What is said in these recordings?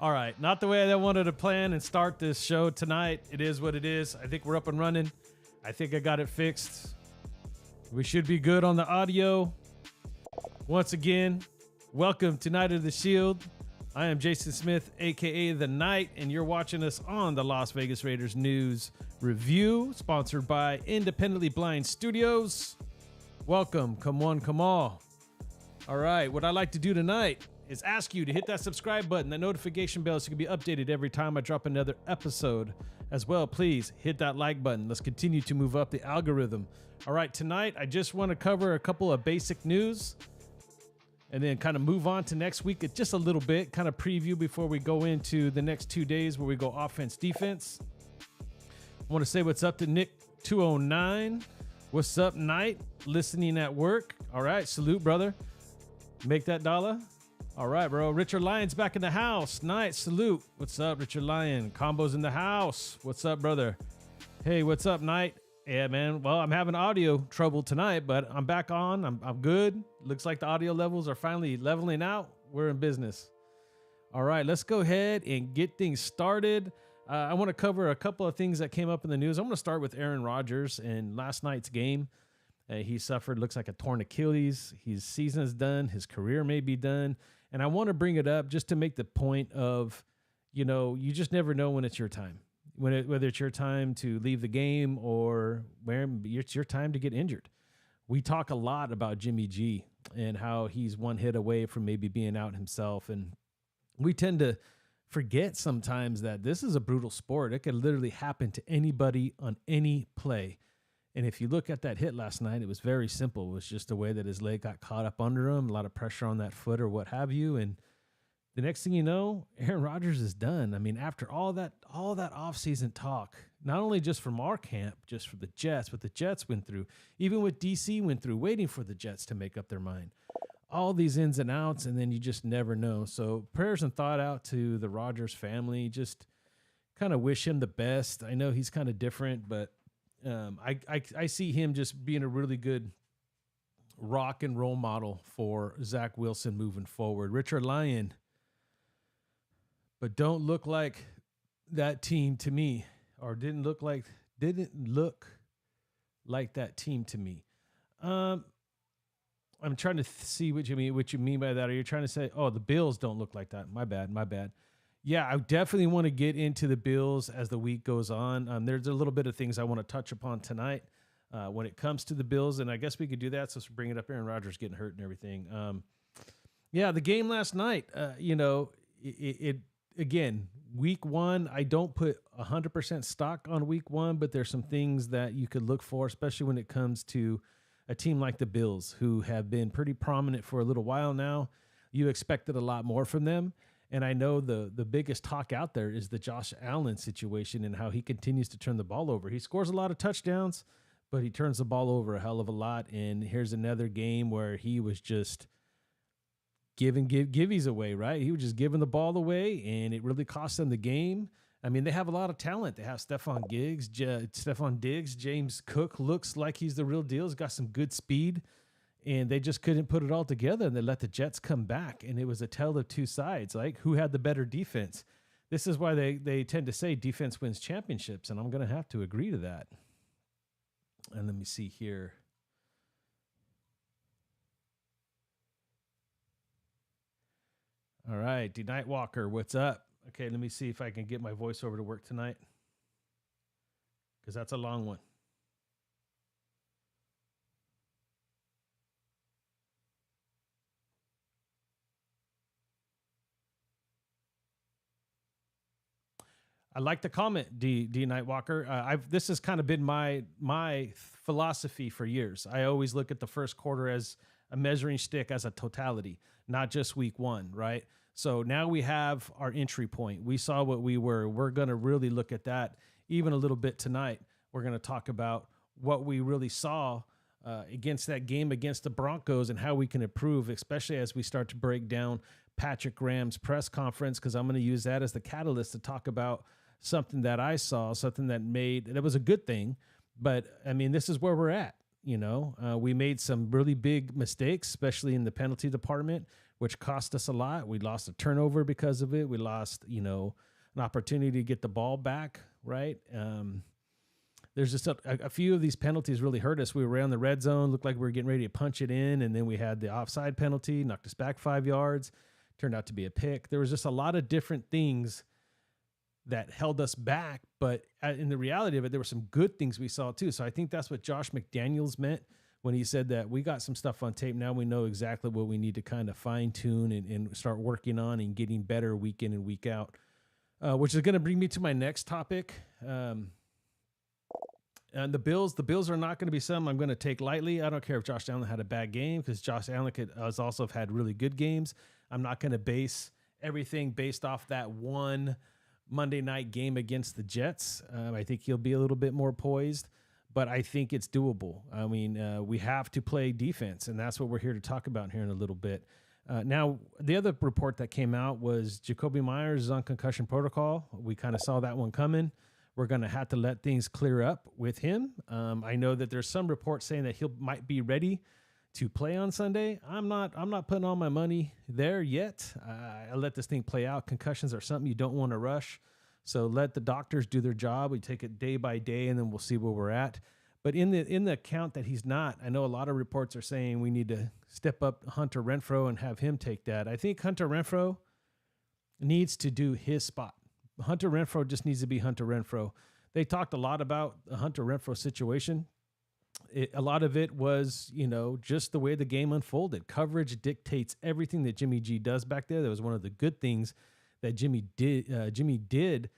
All right, not the way I wanted to plan and start this show tonight. It is what it is. I think we're up and running. I think I got it fixed. We should be good on the audio. Once again, welcome to Night of the Shield. I am Jason Smith, aka The Knight, and you're watching us on the Las Vegas Raiders News Review, sponsored by Independently Blind Studios. Welcome, come one, come all. All right, what I'd like to do tonight is ask you to hit that subscribe button, that notification bell, so you can be updated every time I drop another episode. As well, please hit that like button. Let's continue to move up the algorithm. All right, tonight I just want to cover a couple of basic news and then kind of move on to next week just a little bit, kind of preview before we go into the next 2 days where we go offense, defense. I want to say what's up to Nick209. What's up, Knight? Listening at work. All right, salute, brother. Make that dollar. All right, bro. Richard Lyon's back in the house. Nice. Salute. What's up, Richard Lyon? Combo's in the house. What's up, brother? Hey, what's up, Knight? Yeah, man. Well, I'm having audio trouble tonight, but I'm back on. I'm good. Looks like the audio levels are finally leveling out. We're in business. All right, let's go ahead and get things started. I want to cover a couple of things that came up in the news. I'm going to start with Aaron Rodgers and last night's game. He suffered, looks like a torn Achilles. His season is done. His career may be done. And I want to bring it up just to make the point of, you know, you just never know when it's your time. Whether it's your time to leave the game or where it's your time to get injured. We talk a lot about Jimmy G and how he's one hit away from maybe being out himself. And we tend to forget sometimes that this is a brutal sport. It could literally happen to anybody on any play. And if you look at that hit last night, it was very simple. It was just the way that his leg got caught up under him, a lot of pressure on that foot or what have you. And the next thing you know, Aaron Rodgers is done. I mean, after all that offseason talk, not only just from our camp, just for the Jets, but the Jets went through, even what DC went through, waiting for the Jets to make up their mind. All these ins and outs, and then you just never know. So prayers and thought out to the Rodgers family. Just kind of wish him the best. I know he's kind of different, but I see him just being a really good rock and roll model for Zach Wilson moving forward. Richard Lyon, but don't look like that team to me, or didn't look like that team to me. I'm trying to see what you mean by that. Are you trying to say, oh, the Bills don't look like that? My bad. Yeah, I definitely want to get into the Bills as the week goes on. There's a little bit of things I want to touch upon tonight when it comes to the Bills, and I guess we could do that. So let's bring it up. Aaron Rodgers getting hurt and everything. Yeah, the game last night. It again, week one. I don't put 100% stock on week one, but there's some things that you could look for, especially when it comes to a team like the Bills, who have been pretty prominent for a little while now. You expected a lot more from them. And I know the biggest talk out there is the Josh Allen situation and how he continues to turn the ball over. He scores a lot of touchdowns, but he turns the ball over a hell of a lot. And here's another game where he was just giving giveies away, right? He was just giving the ball away, and it really cost them the game. I mean, they have a lot of talent. They have Stephon Diggs, James Cook looks like he's the real deal. He's got some good speed. And they just couldn't put it all together, and they let the Jets come back. And it was a tale of two sides, like who had the better defense. This is why they tend to say defense wins championships, and I'm going to have to agree to that. And let me see here. All right, D. Nightwalker, what's up? Okay, let me see if I can get my voiceover to work tonight, because that's a long one. I like the comment, D Nightwalker. This has kind of been my philosophy for years. I always look at the first quarter as a measuring stick, as a totality, not just week one, right? So now we have our entry point. We saw what we were. We're going to really look at that even a little bit tonight. We're going to talk about what we really saw against that game against the Broncos and how we can improve, especially as we start to break down Patrick Graham's press conference, because I'm going to use that as the catalyst to talk about something that I saw, something that was a good thing. But I mean, this is where we're at. You know, we made some really big mistakes, especially in the penalty department, which cost us a lot. We lost a turnover because of it. We lost, an opportunity to get the ball back, right? There's just a few of these penalties really hurt us. We were around the red zone, looked like we were getting ready to punch it in, and then we had the offside penalty, knocked us back 5 yards, turned out to be a pick. There was just a lot of different things that held us back, but in the reality of it, there were some good things we saw too. So I think that's what Josh McDaniels meant when he said that we got some stuff on tape. Now we know exactly what we need to kind of fine tune and start working on and getting better week in and week out, which is going to bring me to my next topic. And the Bills are not going to be something I'm going to take lightly. I don't care if Josh Allen had a bad game, because Josh Allen has also had really good games. I'm not going to base everything based off that one Monday night game against the Jets. I think he'll be a little bit more poised, but I think it's doable. I mean, we have to play defense, and that's what we're here to talk about here in a little bit. Now, the other report that came out was Jakobi Meyers is on concussion protocol. We kind of saw that one coming. We're going to have to let things clear up with him. I know that there's some reports saying that he might be ready to play on Sunday. I'm not putting all my money there yet. I let this thing play out. Concussions are something you don't want to rush. So let the doctors do their job. We take it day by day, and then we'll see where we're at. But in the account that he's not, I know a lot of reports are saying we need to step up Hunter Renfrow and have him take that. I think Hunter Renfrow needs to do his spot. Hunter Renfrow just needs to be Hunter Renfrow. They talked a lot about the Hunter Renfrow situation. A lot of it was, just the way the game unfolded. Coverage dictates everything that Jimmy G does back there. That was one of the good things that Jimmy did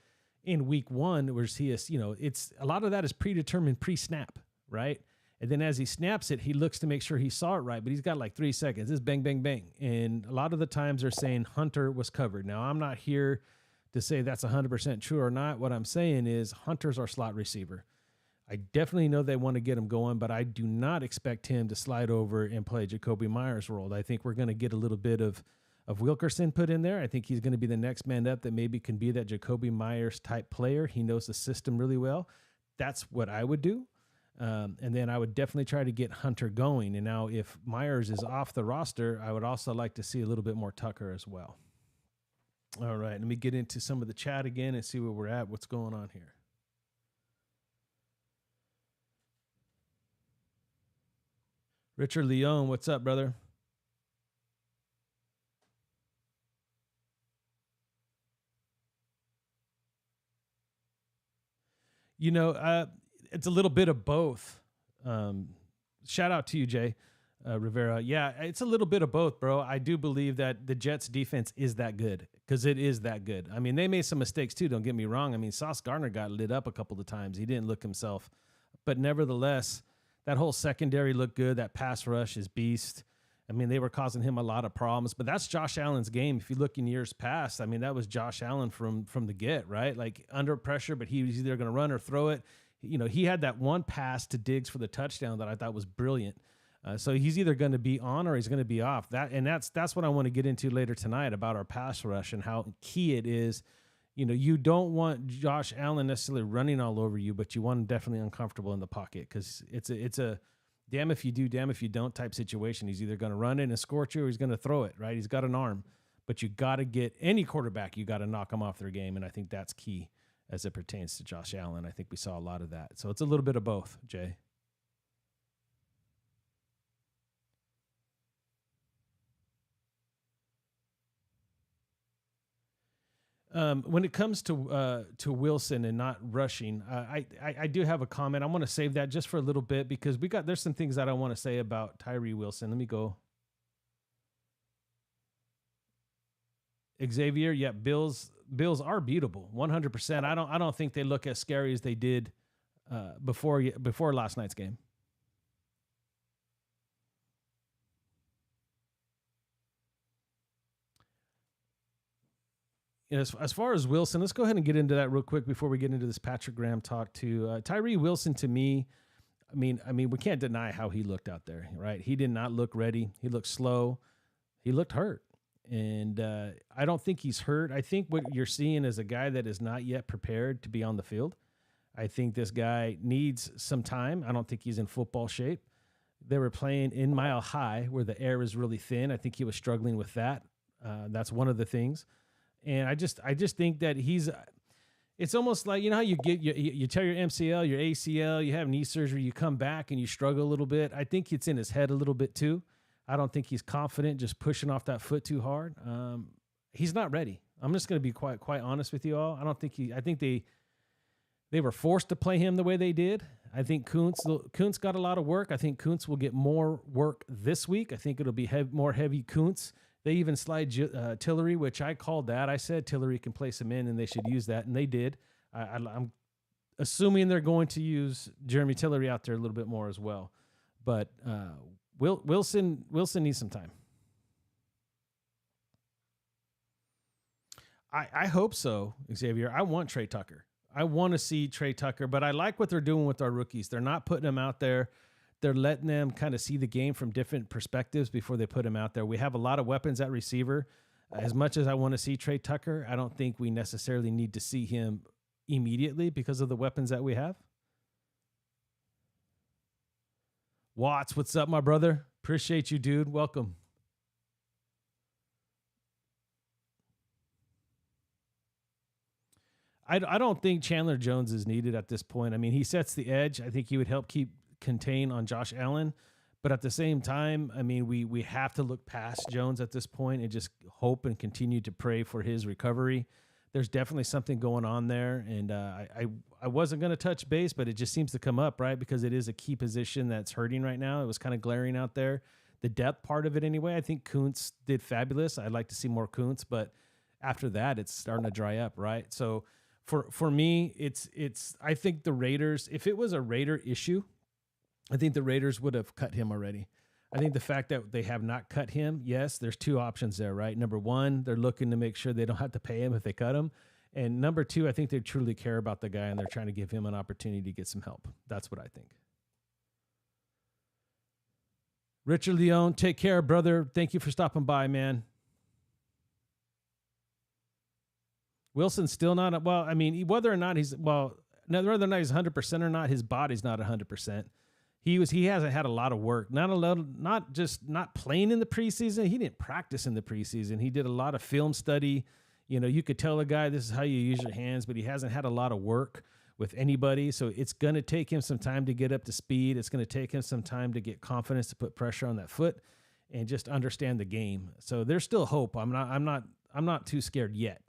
in week one, where he is, it's a lot of that is predetermined pre-snap, right? And then as he snaps it, he looks to make sure he saw it right, but he's got like 3 seconds. It's bang, bang, bang. And a lot of the times they're saying Hunter was covered. Now, I'm not here to say that's 100% true or not. What I'm saying is Hunter's our slot receiver. I definitely know they want to get him going, but I do not expect him to slide over and play Jakobi Meyers' role. I think we're going to get a little bit of Wilkerson put in there. I think he's going to be the next man up that maybe can be that Jakobi Meyers type player. He knows the system really well. That's what I would do. And then I would definitely try to get Hunter going. And now if Meyers is off the roster, I would also like to see a little bit more Tucker as well. All right, let me get into some of the chat again and see where we're at. What's going on here? Richard Leon, what's up, brother? It's a little bit of both. Shout out to you, Jay Rivera. Yeah, it's a little bit of both, bro. I do believe that the Jets defense is that good, because it is that good. I mean, they made some mistakes too, don't get me wrong. I mean, Sauce Gardner got lit up a couple of times. He didn't look himself. But nevertheless, that whole secondary looked good. That pass rush is beast. I mean, they were causing him a lot of problems, but that's Josh Allen's game. If you look in years past, I mean, that was Josh Allen from the get, right? Like under pressure, but he was either going to run or throw it. He had that one pass to Diggs for the touchdown that I thought was brilliant. So he's either going to be on or he's going to be off. That's what I want to get into later tonight about our pass rush and how key it is. You don't want Josh Allen necessarily running all over you, but you want him definitely uncomfortable in the pocket, because it's a damn if you do, damn if you don't type situation. He's either going to run in and scorch you or he's going to throw it, right? He's got an arm, but you got to get any quarterback, you got to knock them off their game. And I think that's key as it pertains to Josh Allen. I think we saw a lot of that. So it's a little bit of both, Jay. When it comes to Wilson and not rushing, I do have a comment. I want to save that just for a little bit, because there's some things that I want to say about Tyree Wilson. Let me go. Xavier, yeah, Bills are beatable, 100%. I don't think they look as scary as they did before last night's game. As far as Wilson, let's go ahead and get into that real quick before we get into this Patrick Graham talk too. Tyree Wilson, to me, I mean, we can't deny how he looked out there, right? He did not look ready. He looked slow. He looked hurt. And I don't think he's hurt. I think what you're seeing is a guy that is not yet prepared to be on the field. I think this guy needs some time. I don't think he's in football shape. They were playing in Mile High where the air is really thin. I think he was struggling with that. That's one of the things. And I just think that it's almost like, you know how you tear your MCL, your ACL, you have knee surgery, you come back and you struggle a little bit. I think it's in his head a little bit too. I don't think he's confident just pushing off that foot too hard. He's not ready. I'm just going to be quite honest with you all. I think they were forced to play him the way they did. I think Kuntz got a lot of work. I think Kuntz will get more work this week. I think it'll be more heavy Kuntz. They even slide Tillery, which I called that. I said Tillery can place him in, and they should use that, and they did. I'm assuming they're going to use Jeremy Tillery out there a little bit more as well. But Wilson needs some time. I hope so, Xavier. I want Trey Tucker. I want to see Trey Tucker, but I like what they're doing with our rookies. They're not putting them out there. They're letting them kind of see the game from different perspectives before they put him out there. We have a lot of weapons at receiver. As much as I want to see Trey Tucker, I don't think we necessarily need to see him immediately because of the weapons that we have. Watts, what's up, my brother? Appreciate you, dude. Welcome. I don't think Chandler Jones is needed at this point. I mean, he sets the edge. I think he would help contain on Josh Allen. But at the same time, I mean, we have to look past Jones at this point and just hope and continue to pray for his recovery. There's definitely something going on there. And I wasn't going to touch base, but it just seems to come up, right? Because it is a key position that's hurting right now. It was kind of glaring out there. The depth part of it anyway, I think Kuntz did fabulous. I'd like to see more Kuntz, but after that, it's starting to dry up, right? So for me, it's I think the Raiders, if it was a Raider issue, I think the Raiders would have cut him already. I think the fact that they have not cut him, yes, there's two options there, right? Number one, they're looking to make sure they don't have to pay him if they cut him. And number two, I think they truly care about the guy and they're trying to give him an opportunity to get some help. That's what I think. Richard Leone, take care, brother. Thank you for stopping by, man. Wilson's still not, well, I mean, whether or not he's 100% or not, his body's not 100%. He hasn't had a lot of work, not just not playing in the preseason. He didn't practice in the preseason. He did a lot of film study. You know, you could tell a guy this is how you use your hands, but he hasn't had a lot of work with anybody. So it's going to take him some time to get up to speed. It's going to take him some time to get confidence to put pressure on that foot and just understand the game. So there's still hope. I'm not too scared yet.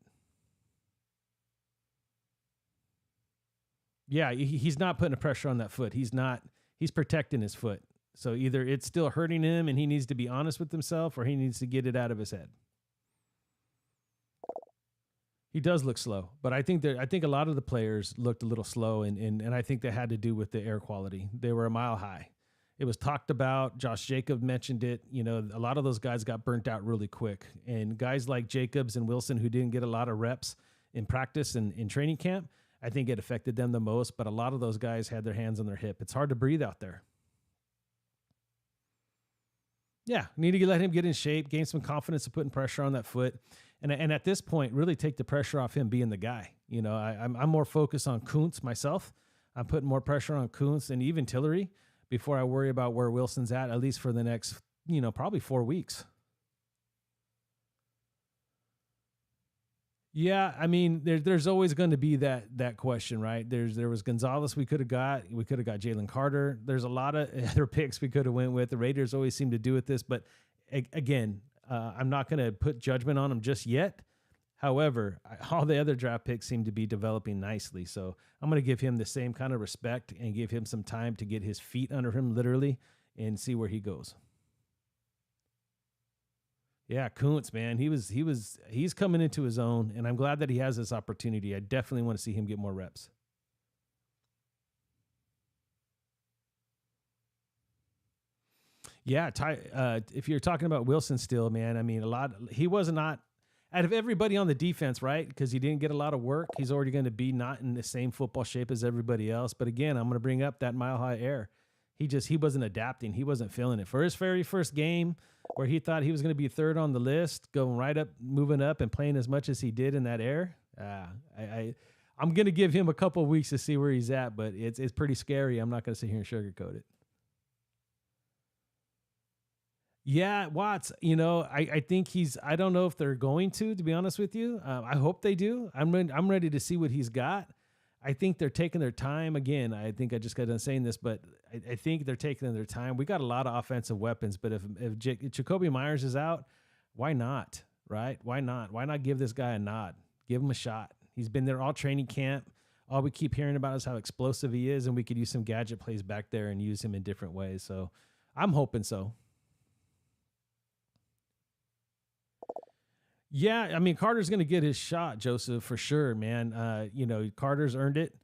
Yeah, he's not putting a pressure on that foot. He's protecting his foot. So either it's still hurting him and he needs to be honest with himself or he needs to get it out of his head. He does look slow, but I think a lot of the players looked a little slow and I think that had to do with the air quality. They were a mile high. It was talked about. Josh Jacobs mentioned it. You know, a lot of those guys got burnt out really quick. And guys like Jacobs and Wilson who didn't get a lot of reps in practice and in training camp, I think it affected them the most, but a lot of those guys had their hands on their hip. It's hard to breathe out there. Yeah, need to let him get in shape, gain some confidence of putting pressure on that foot. And at this point, really take the pressure off him being the guy. You know, I'm more focused on Kuntz myself. I'm putting more pressure on Kuntz and even Tillery before I worry about where Wilson's at least for the next, probably 4 weeks. Yeah, I mean, there's always going to be that question, right? There was Gonzalez we could have got Jalen Carter. There's a lot of other picks we could have went with. The Raiders always seem to do with this, but again, I'm not going to put judgment on them just yet. However, all the other draft picks seem to be developing nicely, so I'm going to give him the same kind of respect and give him some time to get his feet under him, literally, and see where he goes. Yeah, Kuntz, man, he's coming into his own, and I'm glad that he has this opportunity. I definitely want to see him get more reps. Yeah, if you're talking about Wilson still, man, I mean, he was not, out of everybody on the defense, right? Because he didn't get a lot of work. He's already going to be not in the same football shape as everybody else. But again, I'm going to bring up that mile high air. He wasn't adapting. He wasn't feeling it. For his very first game where he thought he was going to be third on the list, going right up, moving up and playing as much as he did in that air. I'm going to give him a couple of weeks to see where he's at, but it's pretty scary. I'm not going to sit here and sugarcoat it. Yeah, Watts. I think I don't know if they're going to be honest with you. I hope they do. I'm ready to see what he's got. I think they're taking their time again. I think I just got done saying this, but I think they're taking their time. We got a lot of offensive weapons, but if Jacoby Myers is out, why not? Right? Why not? Why not give this guy a nod? Give him a shot. He's been there all training camp. All we keep hearing about is how explosive he is, and we could use some gadget plays back there and use him in different ways. So I'm hoping so. Yeah, I mean Carter's going to get his shot, Joseph, for sure, man. Carter's earned it.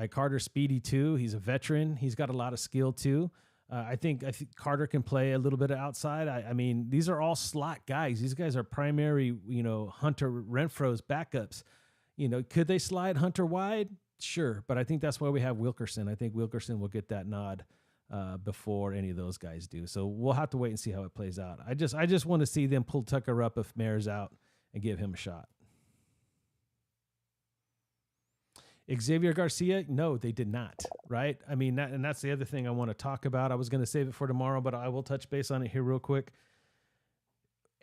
Carter's speedy too. He's a veteran. He's got a lot of skill too. I think Carter can play a little bit of outside. I mean, these are all slot guys. These guys are primary, Hunter Renfro's backups. Could they slide Hunter wide? Sure, but I think that's why we have Wilkerson. I think Wilkerson will get that nod before any of those guys do. So we'll have to wait and see how it plays out. I just want to see them pull Tucker up if Mayer's out and give him a shot. Xavier Garcia, no, they did not, right? I mean, that's the other thing I want to talk about. I was going to save it for tomorrow, but I will touch base on it here real quick.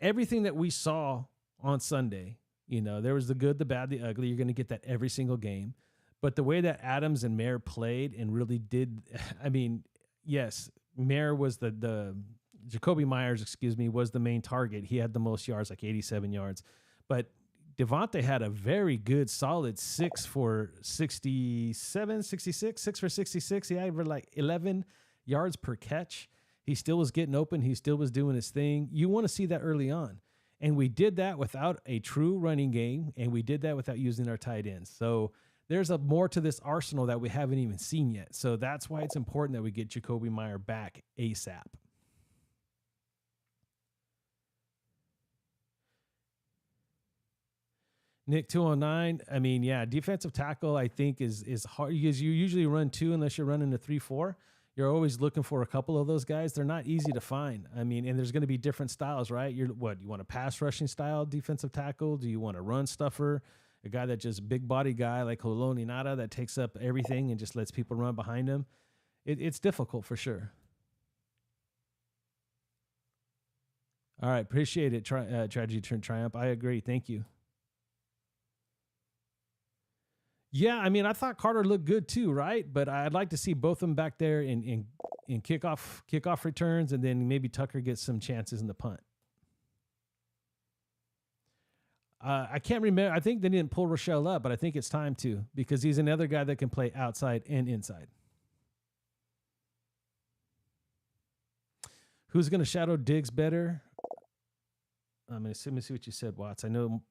Everything that we saw on Sunday, there was the good, the bad, the ugly. You're going to get that every single game. But the way that Adams and Mayer played and really did, I mean, yes, Mayer was the Jacoby Myers, was the main target. He had the most yards, like 87 yards. But Devontae had a very good, solid 6 for 67, 66, 6 for 66. He had like 11 yards per catch. He still was getting open. He still was doing his thing. You want to see that early on. And we did that without a true running game, and we did that without using our tight ends. So there's more to this arsenal that we haven't even seen yet. So that's why it's important that we get Jacoby Meyer back ASAP. Nick 209. I mean, yeah, defensive tackle I think is hard because you usually run 2 unless you're running a 3-4. You're always looking for a couple of those guys. They're not easy to find. I mean, and there's going to be different styles, right? You want a pass rushing style defensive tackle? Do you want a run stuffer? A guy that just big body guy like Haloti Ngata that takes up everything and just lets people run behind him? It's difficult for sure. All right, appreciate it. Tragedy turned triumph. I agree. Thank you. Yeah, I mean, I thought Carter looked good too, right? But I'd like to see both of them back there in kickoff returns, and then maybe Tucker gets some chances in the punt. I can't remember. I think they didn't pull Rochelle up, but I think it's time to because he's another guy that can play outside and inside. Who's going to shadow Diggs better? I'm going to see what you said, Watts. I know.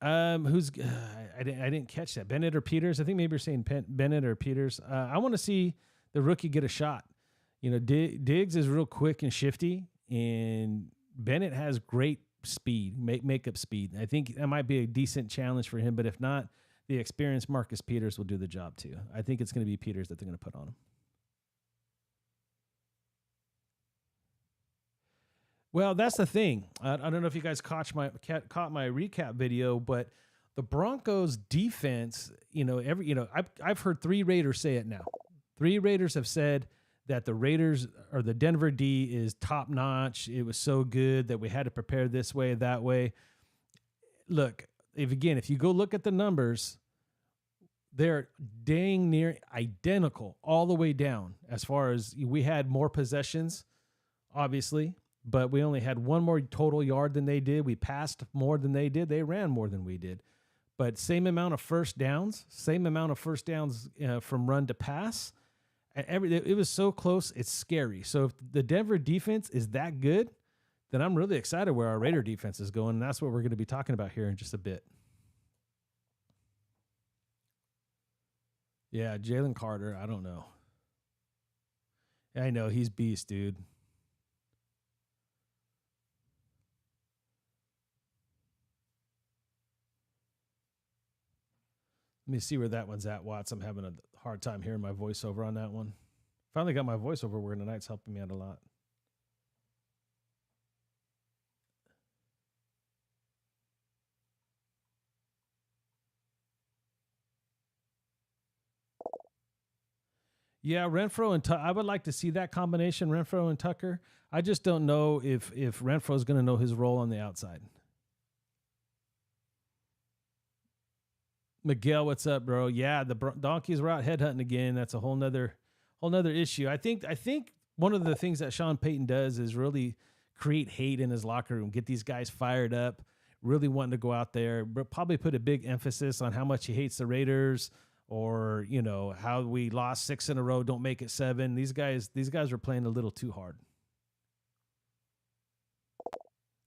I didn't catch that. Bennett or Peters? I think maybe you're saying Bennett or Peters. I want to see the rookie get a shot. Diggs is real quick and shifty, and Bennett has great speed, makeup speed. I think that might be a decent challenge for him, but if not, the experienced Marcus Peters will do the job too. I think it's going to be Peters that they're going to put on him. Well, that's the thing. I don't know if you guys caught my recap video, but the Broncos defense, I've heard 3 Raiders say it now. 3 Raiders have said that the Raiders or the Denver D is top notch. It was so good that we had to prepare this way, that way. Look, if you go look at the numbers, they're dang near identical all the way down. As far as we had more possessions, obviously, but we only had 1 more total yard than they did. We passed more than they did. They ran more than we did. But same amount of first downs from run to pass. And it was so close, it's scary. So if the Denver defense is that good, then I'm really excited where our Raider defense is going. And that's what we're going to be talking about here in just a bit. Yeah, Jalen Carter, I don't know. I know, he's beast, dude. Let me see where that one's at, Watts. I'm having a hard time hearing my voiceover on that one. Finally got my voiceover working tonight. It's helping me out a lot. Yeah, Renfro and I would like to see that combination, Renfro and Tucker. I just don't know if Renfro is going to know his role on the outside. Miguel, what's up, bro? Yeah, the Donkeys were out headhunting again. That's a whole nother issue. I think one of the things that Sean Payton does is really create hate in his locker room, get these guys fired up, really wanting to go out there, but probably put a big emphasis on how much he hates the Raiders, or how we lost 6 in a row, don't make it 7. These guys are playing a little too hard.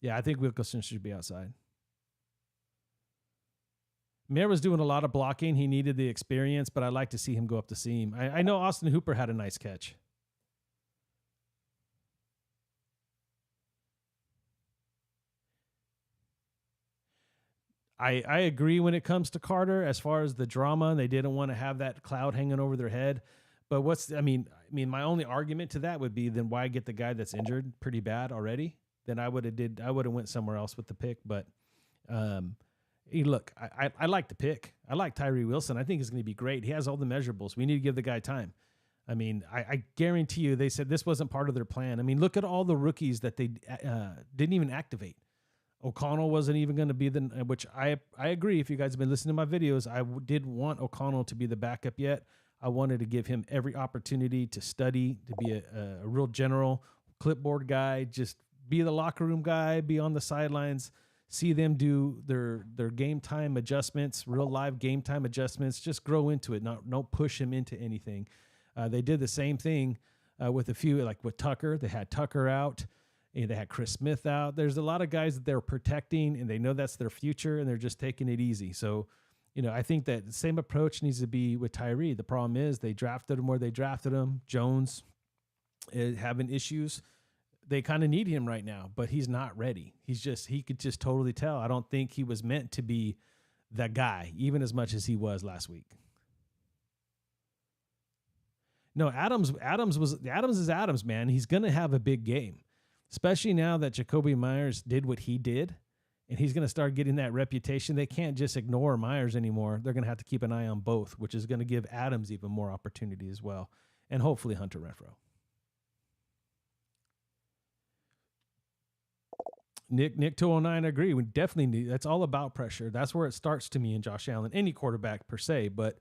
Yeah, I think Wilkerson should be outside. Mayer was doing a lot of blocking. He needed the experience, but I'd like to see him go up the seam. I know Austin Hooper had a nice catch. I agree when it comes to Carter as far as the drama. They didn't want to have that cloud hanging over their head. But my only argument to that would be, then why get the guy that's injured pretty bad already? Then I would have went somewhere else with the pick. But look, I like the pick. I like Tyree Wilson. I think he's going to be great. He has all the measurables. We need to give the guy time. I guarantee you they said this wasn't part of their plan. Look at all the rookies that they didn't even activate. O'Connell wasn't even going to be which I agree. If you guys have been listening to my videos, I did want O'Connell to be the backup yet. I wanted to give him every opportunity to study, to be a real general clipboard guy, just be the locker room guy, be on the sidelines, see them do their game time adjustments, real live game time adjustments, just grow into it. Don't push him into anything. They did the same thing with a few, like with Tucker. They had Tucker out. They had Chris Smith out. There's a lot of guys that they're protecting, and they know that's their future, and they're just taking it easy. So, I think that the same approach needs to be with Tyree. The problem is they drafted him where they drafted him. Jones is having issues. They kind of need him right now, but he's not ready. He could just totally tell. I don't think he was meant to be that guy, even as much as he was last week. No, Adams is Adams, man. He's going to have a big game. Especially now that Jakobi Meyers did what he did, and he's going to start getting that reputation. They can't just ignore Meyers anymore. They're going to have to keep an eye on both, which is going to give Adams even more opportunity as well, and hopefully Hunter Renfrow. Nick 209, I agree. We definitely need. That's all about pressure. That's where it starts to me in Josh Allen, any quarterback per se. But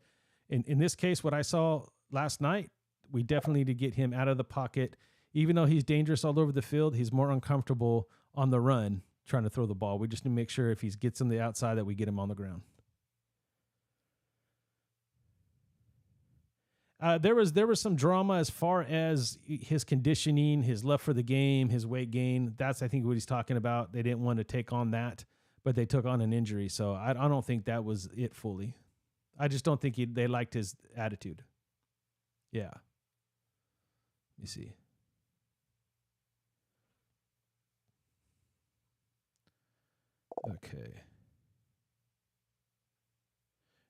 in this case, what I saw last night, we definitely need to get him out of the pocket. Even though he's dangerous all over the field, he's more uncomfortable on the run trying to throw the ball. We just need to make sure if he gets on the outside that we get him on the ground. There was some drama as far as his conditioning, his love for the game, his weight gain. That's, I think, what he's talking about. They didn't want to take on that, but they took on an injury. So I don't think that was it fully. I just don't think they liked his attitude. Yeah. Let me see. Okay.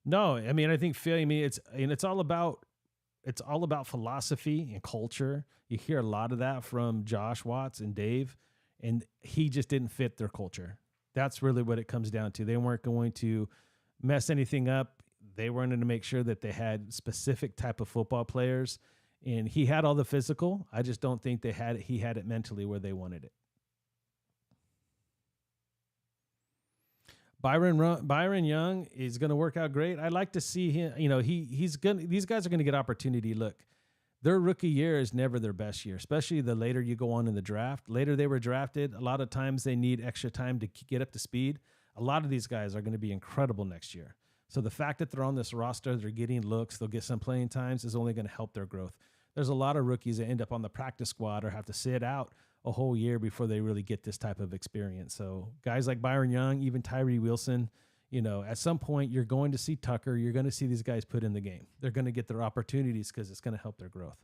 No, I think it's all about philosophy and culture. You hear a lot of that from Josh Watts and Dave, and he just didn't fit their culture. That's really what it comes down to. They weren't going to mess anything up. They wanted to make sure that they had specific type of football players, and he had all the physical. I just don't think he had it mentally where they wanted it. Byron Young is going to work out great. I'd like to see him. These guys are going to get opportunity. Look, their rookie year is never their best year, especially the later you go on in the draft. Later they were drafted. A lot of times they need extra time to get up to speed. A lot of these guys are going to be incredible next year. So the fact that they're on this roster, they're getting looks, they'll get some playing times, is only going to help their growth. There's a lot of rookies that end up on the practice squad or have to sit out a whole year before they really get this type of experience. So guys like Byron Young, even Tyree Wilson, at some point you're going to see Tucker. You're going to see these guys put in the game. They're going to get their opportunities because it's going to help their growth.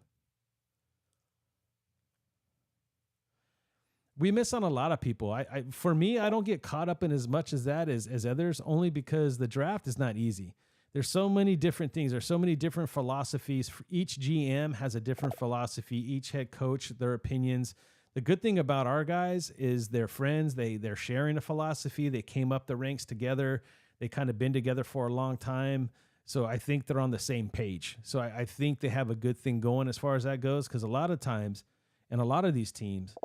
We miss on a lot of people. For me, I don't get caught up in as much as that as others, only because the draft is not easy. There's so many different things. There's so many different philosophies. Each GM has a different philosophy. Each head coach, their opinions. The good thing about our guys is they're friends. They're sharing a philosophy. They came up the ranks together. They kind of been together for a long time. So I think they're on the same page. So I think they have a good thing going as far as that goes, because a lot of times, and a lot of these teams,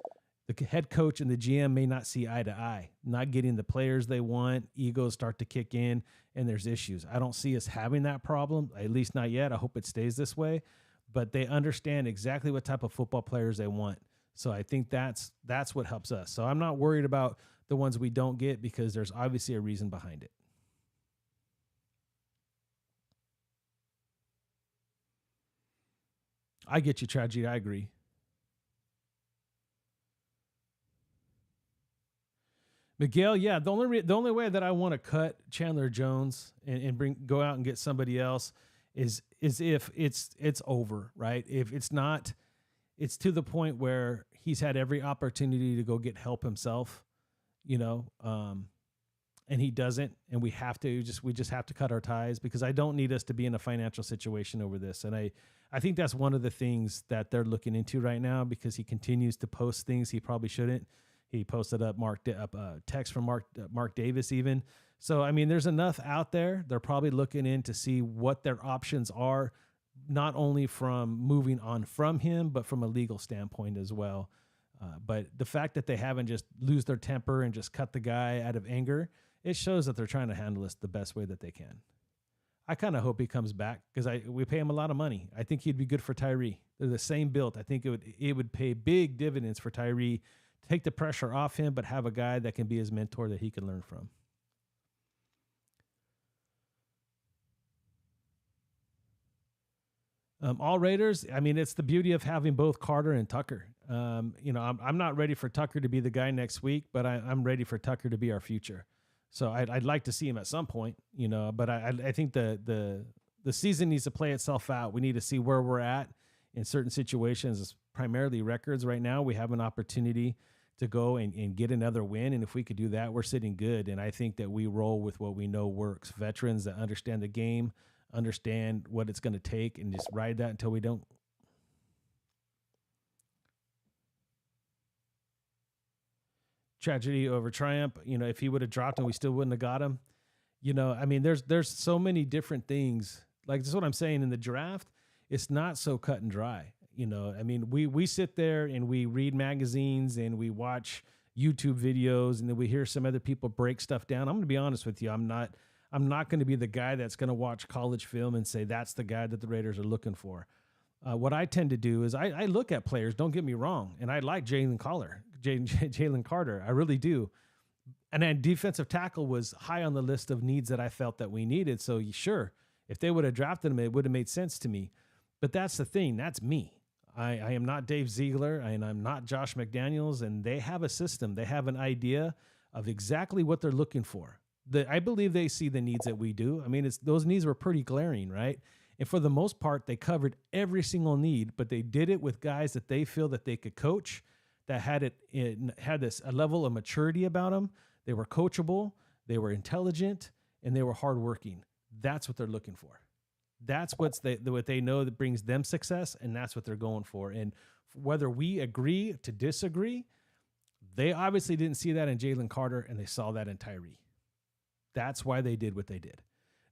the head coach and the GM may not see eye to eye, not getting the players they want. Egos start to kick in, and there's issues. I don't see us having that problem, at least not yet. I hope it stays this way. But they understand exactly what type of football players they want. So I think that's what helps us. So I'm not worried about the ones we don't get, because there's obviously a reason behind it. I get you, Tragedy. I agree. Miguel, yeah, the only way that I want to cut Chandler Jones and go out and get somebody else is if it's over, right? If it's not, it's to the point where he's had every opportunity to go get help himself, you know, and he doesn't, and we just have to cut our ties, because I don't need us to be in a financial situation over this. And I think that's one of the things that they're looking into right now, because he continues to post things he probably shouldn't. He posted up text from Mark Davis even. So, I mean, there's enough out there. They're probably looking in to see what their options are, not only from moving on from him, but from a legal standpoint as well. But the fact that they haven't just lose their temper and just cut the guy out of anger, it shows that they're trying to handle this the best way that they can. I kind of hope he comes back, because we pay him a lot of money. I think he'd be good for Tyree. They're the same build. I think it would pay big dividends for Tyree. Take the pressure off him, but have a guy that can be his mentor that he can learn from. All Raiders, I mean, it's the beauty of having both Carter and Tucker. I'm not ready for Tucker to be the guy next week, but I'm ready for Tucker to be our future. So I'd like to see him at some point, but I think the season needs to play itself out. We need to see where we're at in certain situations. It's primarily records right now. We have an opportunity to go and get another win. And if we could do that, we're sitting good. And I think that we roll with what we know works. Veterans that understand the game, understand what it's going to take, and just ride that until we don't. Tragedy over triumph. If he would have dropped him, we still wouldn't have got him. I mean, there's so many different things. Like, this is what I'm saying. In the draft, it's not so cut and dry. I mean, we sit there and we read magazines and we watch YouTube videos, and then we hear some other people break stuff down. I'm going to be honest with you. I'm not going to be the guy that's going to watch college film and say that's the guy that the Raiders are looking for. What I tend to do is I look at players. Don't get me wrong, and I like Jalen Carter. I really do. And then defensive tackle was high on the list of needs that I felt that we needed. So sure, if they would have drafted him, it would have made sense to me. But that's the thing. That's me. I am not Dave Ziegler, and I'm not Josh McDaniels, and they have a system. They have an idea of exactly what they're looking for. I believe they see the needs that we do. I mean, those needs were pretty glaring, right? And for the most part, they covered every single need, but they did it with guys that they feel that they could coach, that had a level of maturity about them. They were coachable, they were intelligent, and they were hardworking. That's what they're looking for. That's what they know that brings them success, and that's what they're going for. And whether we agree to disagree, they obviously didn't see that in Jalen Carter, and they saw that in Tyree. That's why they did what they did.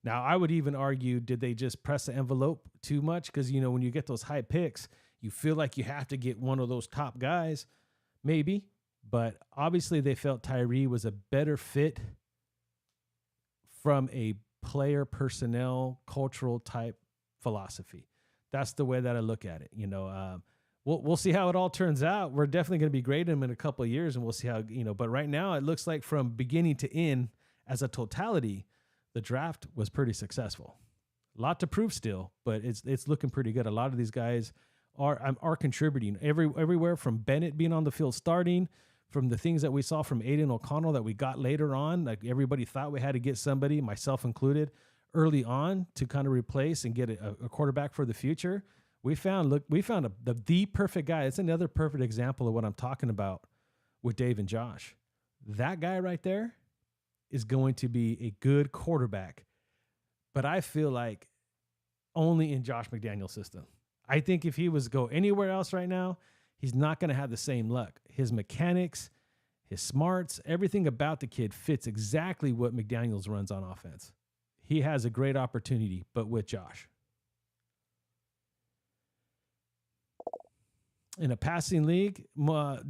Now, I would even argue, did they just press the envelope too much? Because, when you get those high picks, you feel like you have to get one of those top guys, maybe. But obviously they felt Tyree was a better fit from a player personnel, cultural type philosophy. That's the way that I look at it. We'll see how it all turns out. We're definitely going to be grading him in a couple of years, and we'll see how, but right now it looks like from beginning to end as a totality, the draft was pretty successful. A lot to prove still, but it's looking pretty good. A lot of these guys are contributing everywhere, from Bennett being on the field starting, from the things that we saw from Aiden O'Connell that we got later on. Like, everybody thought we had to get somebody, myself included, early on to kind of replace and get a quarterback for the future. We found the perfect guy. It's another perfect example of what I'm talking about with Dave and Josh. That guy right there is going to be a good quarterback, but I feel like only in Josh McDaniel's system. I think if he was to go anywhere else right now, he's not going to have the same luck. His mechanics, his smarts, everything about the kid fits exactly what McDaniels runs on offense. he has a great opportunity, but with Josh. In a passing league,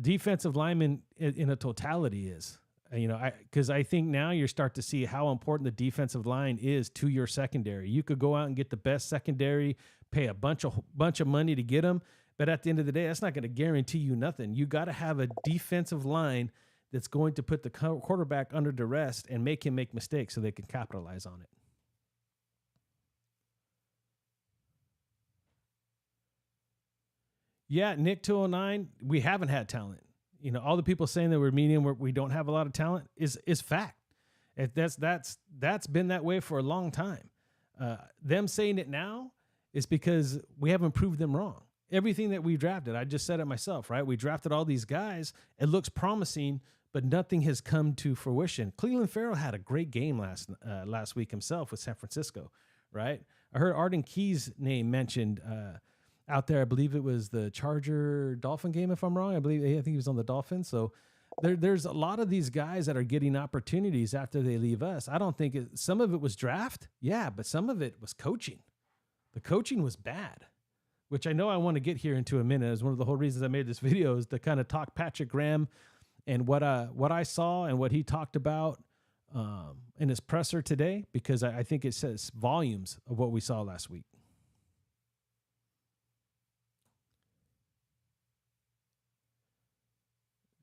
defensive lineman in a totality is, because I think now you start to see how important the defensive line is to your secondary. You could go out and get the best secondary, pay a bunch of money to get them, but at the end of the day, that's not going to guarantee you nothing. You got to have a defensive line that's going to put the quarterback under duress and make him make mistakes so they can capitalize on it. Yeah, Nick 209, we haven't had talent. All the people saying that we're medium, we don't have a lot of talent is fact. That's been that way for a long time. Them saying it now is because we haven't proved them wrong. Everything that we drafted, I just said it myself, right? We drafted all these guys. It looks promising, but nothing has come to fruition. Cleveland Farrell had a great game last week himself with San Francisco, right? I heard Arden Key's name mentioned out there. I believe it was the Charger Dolphin game, if I'm wrong. I think he was on the Dolphins. So there's a lot of these guys that are getting opportunities after they leave us. I don't think some of it was draft. Yeah, but some of it was coaching. The coaching was bad, which I know I want to get here into a minute. As one of the whole reasons I made this video is to kind of talk Patrick Graham and what I saw and what he talked about in his presser today, because I think it says volumes of what we saw last week.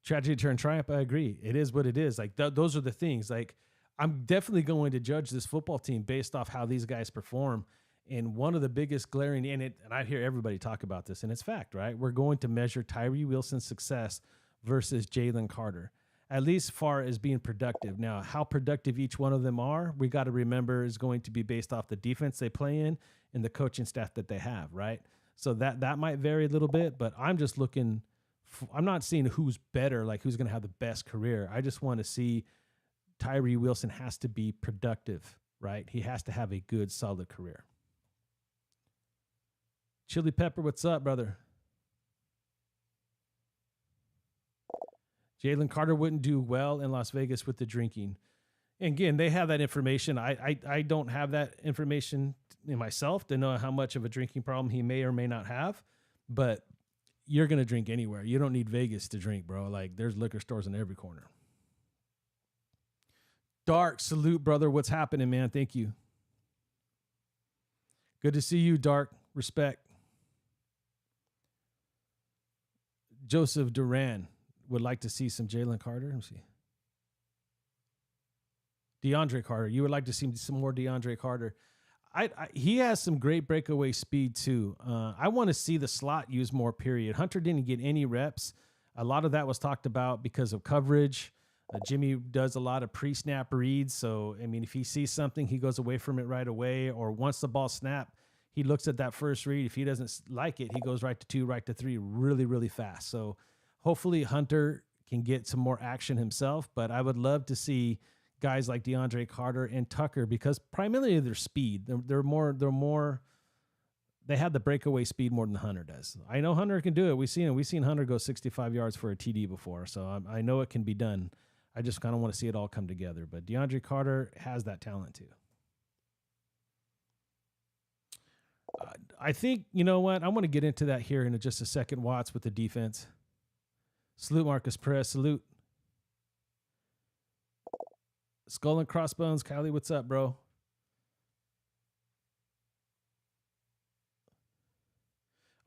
Tragedy turned triumph. I agree. It is what it is. Like those are the things. Like I'm definitely going to judge this football team based off how these guys perform. And one of the biggest glaring and I hear everybody talk about this, and it's fact, right? We're going to measure Tyree Wilson's success versus Jalen Carter, at least far as being productive. Now, how productive each one of them are, we got to remember is going to be based off the defense they play in and the coaching staff that they have, right? So that might vary a little bit, but I'm just looking. I'm not seeing who's better, like who's going to have the best career. I just want to see Tyree Wilson has to be productive, right? He has to have a good, solid career. Chili Pepper, what's up, brother? Jalen Carter wouldn't do well in Las Vegas with the drinking. And again, they have that information. I don't have that information in myself to know how much of a drinking problem he may or may not have, but you're going to drink anywhere. You don't need Vegas to drink, bro. Like, there's liquor stores in every corner. Dark, salute, brother. What's happening, man? Thank you. Good to see you, Dark. Respect. Joseph Duran would like to see some Jalen Carter. Let me see. DeAndre Carter. You would like to see some more DeAndre Carter. He has some great breakaway speed too. I want to see the slot use more, period. Hunter didn't get any reps. A lot of that was talked about because of coverage. Jimmy does a lot of pre-snap reads. So, I mean, if he sees something, he goes away from it right away. Or once the ball snapped, he looks at that first read. If he doesn't like it, he goes right to 2, right to 3 really, really fast. So hopefully Hunter can get some more action himself. But I would love to see guys like DeAndre Carter and Tucker, because primarily their speed, they have the breakaway speed more than Hunter does. I know Hunter can do it. We've seen Hunter go 65 yards for a TD before, so I know it can be done. I just kind of want to see it all come together. But DeAndre Carter has that talent too. I think, you know what? I want to get into that here in just a second, Watts, with the defense. Salute, Marcus Perez. Salute. Skull and Crossbones. Kylie, what's up, bro?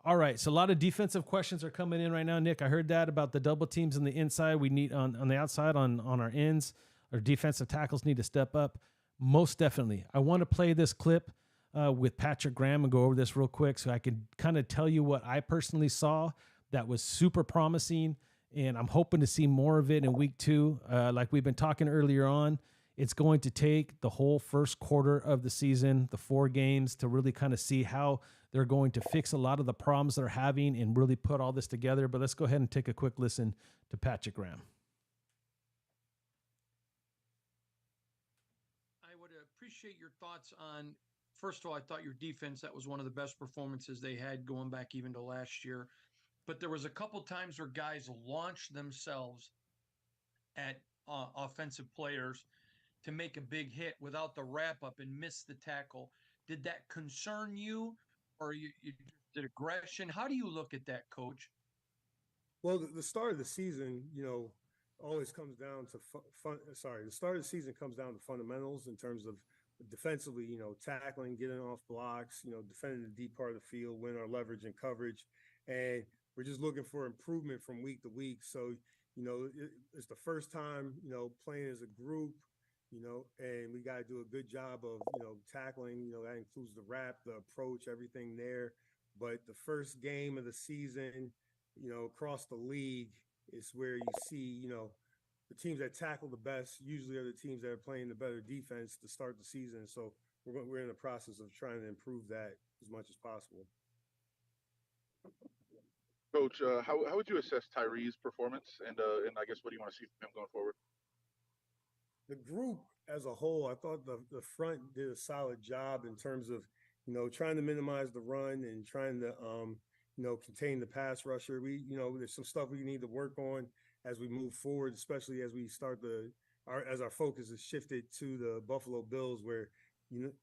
All right, so a lot of defensive questions are coming in right now, Nick. I heard that about the double teams on the inside. We need on the outside on our ends. Our defensive tackles need to step up. Most definitely. I want to play this clip with Patrick Graham and go over this real quick so I can kind of tell you what I personally saw that was super promising, and I'm hoping to see more of it in week 2. Like we've been talking earlier on, it's going to take the whole first quarter of the season, the 4 games, to really kind of see how they're going to fix a lot of the problems they're having and really put all this together. But let's go ahead and take a quick listen to Patrick Graham. I would appreciate your thoughts on, first of all, I thought your defense, that was one of the best performances they had going back even to last year. But there was a couple times where guys launched themselves at offensive players to make a big hit without the wrap up and miss the tackle. Did that concern you, or you did aggression? How do you look at that, Coach? Well, the start of the season, always comes down to the start of the season comes down to fundamentals in terms of defensively, tackling, getting off blocks, defending the deep part of the field, win our leverage and coverage. And we're just looking for improvement from week to week. So, it's the first time, playing as a group, and we got to do a good job of, tackling, that includes the wrap, the approach, everything there. But the first game of the season, across the league is where you see, the teams that tackle the best usually are the teams that are playing the better defense to start the season. So we're in the process of trying to improve that as much as possible. Coach, how would you assess Tyree's performance, and I guess what do you want to see from him going forward? The group as a whole, I thought the front did a solid job in terms of, trying to minimize the run and trying to, contain the pass rusher. There's some stuff we need to work on as we move forward, especially as we start as our focus is shifted to the Buffalo Bills, where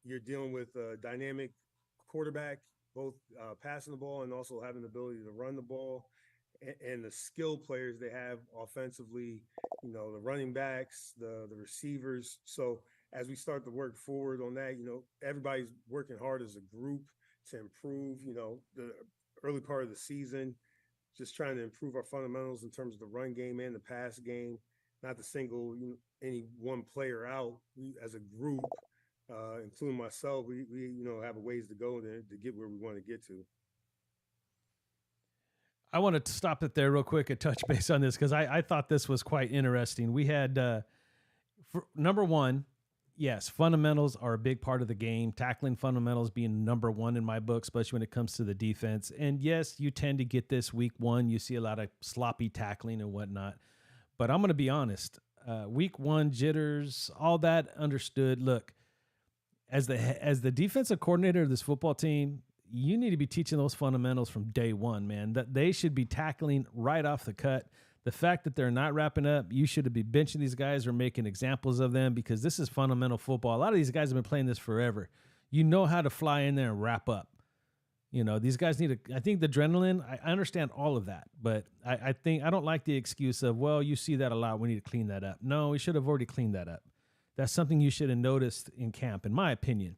you're dealing with a dynamic quarterback, both passing the ball and also having the ability to run the ball, and the skill players they have offensively, the running backs, the receivers. So as we start to work forward on that, everybody's working hard as a group to improve, the early part of the season, just trying to improve our fundamentals in terms of the run game and the pass game, not to single any one player out. We, as a group, including myself, we have a ways to go to get where we want to get to. I want to stop it there real quick and touch base on this because I thought this was quite interesting. We had, number one, yes, fundamentals are a big part of the game. Tackling fundamentals being number one in my book, especially when it comes to the defense. And yes, you tend to get this week one. You see a lot of sloppy tackling and whatnot. But I'm going to be honest. Week one jitters, all that understood. Look, as the defensive coordinator of this football team, you need to be teaching those fundamentals from day one, man. That they should be tackling right off the cut. The fact that they're not wrapping up, you should be benching these guys or making examples of them because this is fundamental football. A lot of these guys have been playing this forever. You know how to fly in there and wrap up. These guys need I think the adrenaline, I understand all of that, but I think I don't like the excuse of, well, you see that a lot. We need to clean that up. No, we should have already cleaned that up. That's something you should have noticed in camp, in my opinion.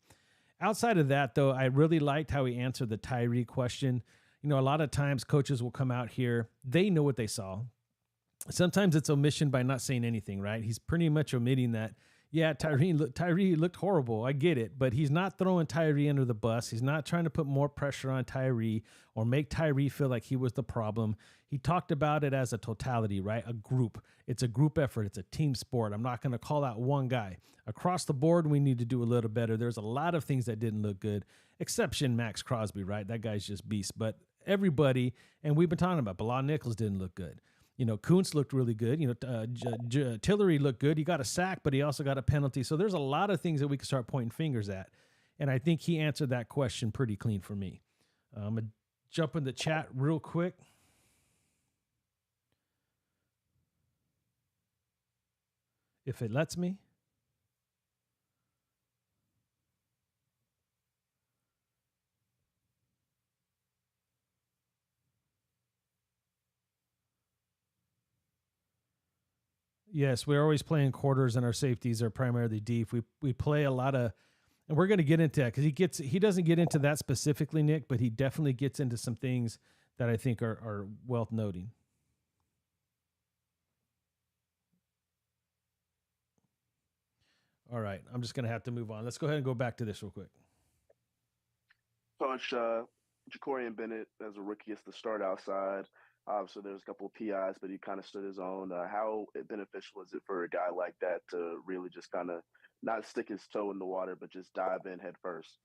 Outside of that, though, I really liked how he answered the Tyree question. A lot of times coaches will come out here. They know what they saw. Sometimes it's omission by not saying anything, right? He's pretty much omitting that. Yeah, Tyree looked horrible. I get it, but he's not throwing Tyree under the bus. He's not trying to put more pressure on Tyree or make Tyree feel like he was the problem. He talked about it as a totality, right? A group. It's a group effort. It's a team sport. I'm not going to call out one guy. Across the board, we need to do a little better. There's a lot of things that didn't look good, exception Max Crosby, right? That guy's just beast. But everybody, and we've been talking about, Bilal Nichols didn't look good. Kuntz looked really good. Tillery looked good. He got a sack, but he also got a penalty. So there's a lot of things that we can start pointing fingers at. And I think he answered that question pretty clean for me. I'm going to jump in the chat real quick. If it lets me. Yes, we're always playing quarters, and our safeties are primarily deep. We play a lot of, and we're going to get into that because he doesn't get into that specifically, Nick, but he definitely gets into some things that I think are worth noting. All right, I'm just going to have to move on. Let's go ahead and go back to this real quick. Coach, Jacorian Bennett, as a rookie, has to start outside. Obviously, there's a couple of PIs, but he kind of stood his own. How beneficial is it for a guy like that to really just kind of not stick his toe in the water, but just dive in head first?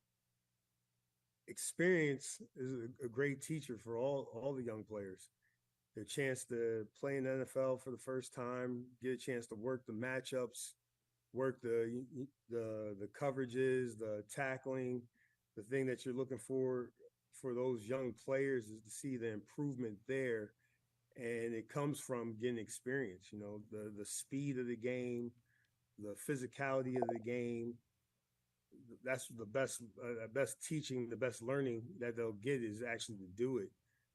Experience is a great teacher for all the young players. Their chance to play in the NFL for the first time, get a chance to work the matchups, work the coverages, the tackling. The thing that you're looking for those young players is to see the improvement there. And it comes from getting experience, the speed of the game, the physicality of the game. That's the best teaching, the best learning that they'll get is actually to do it.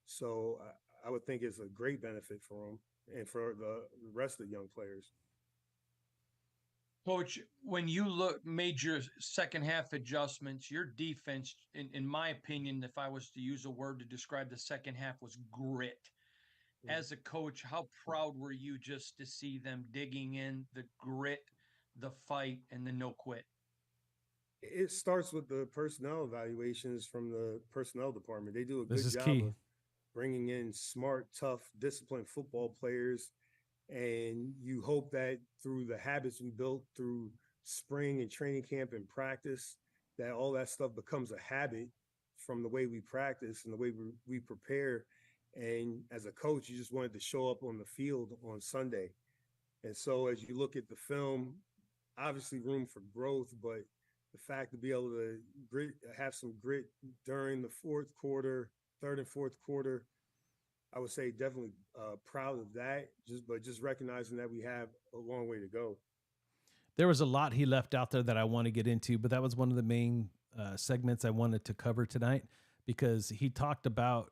So I would think it's a great benefit for them and for the rest of the young players. Coach, when you made your second half adjustments, your defense, in my opinion, if I was to use a word to describe the second half, was grit. As a coach, how proud were you just to see them digging in, the grit, the fight, and the no quit? It starts with the personnel evaluations from the personnel department. They do a This good is job key. of bringing in smart, tough, disciplined football players. And you hope that through the habits we built through spring and training camp and practice, that all that stuff becomes a habit from the way we practice and the way we prepare. And as a coach, you just wanted to show up on the field on Sunday. And so as you look at the film, obviously room for growth, but the fact to be able to have some grit during the third and fourth quarter, I would say definitely proud of that. Just recognizing that we have a long way to go. There was a lot he left out there that I want to get into, but that was one of the main segments I wanted to cover tonight because he talked about,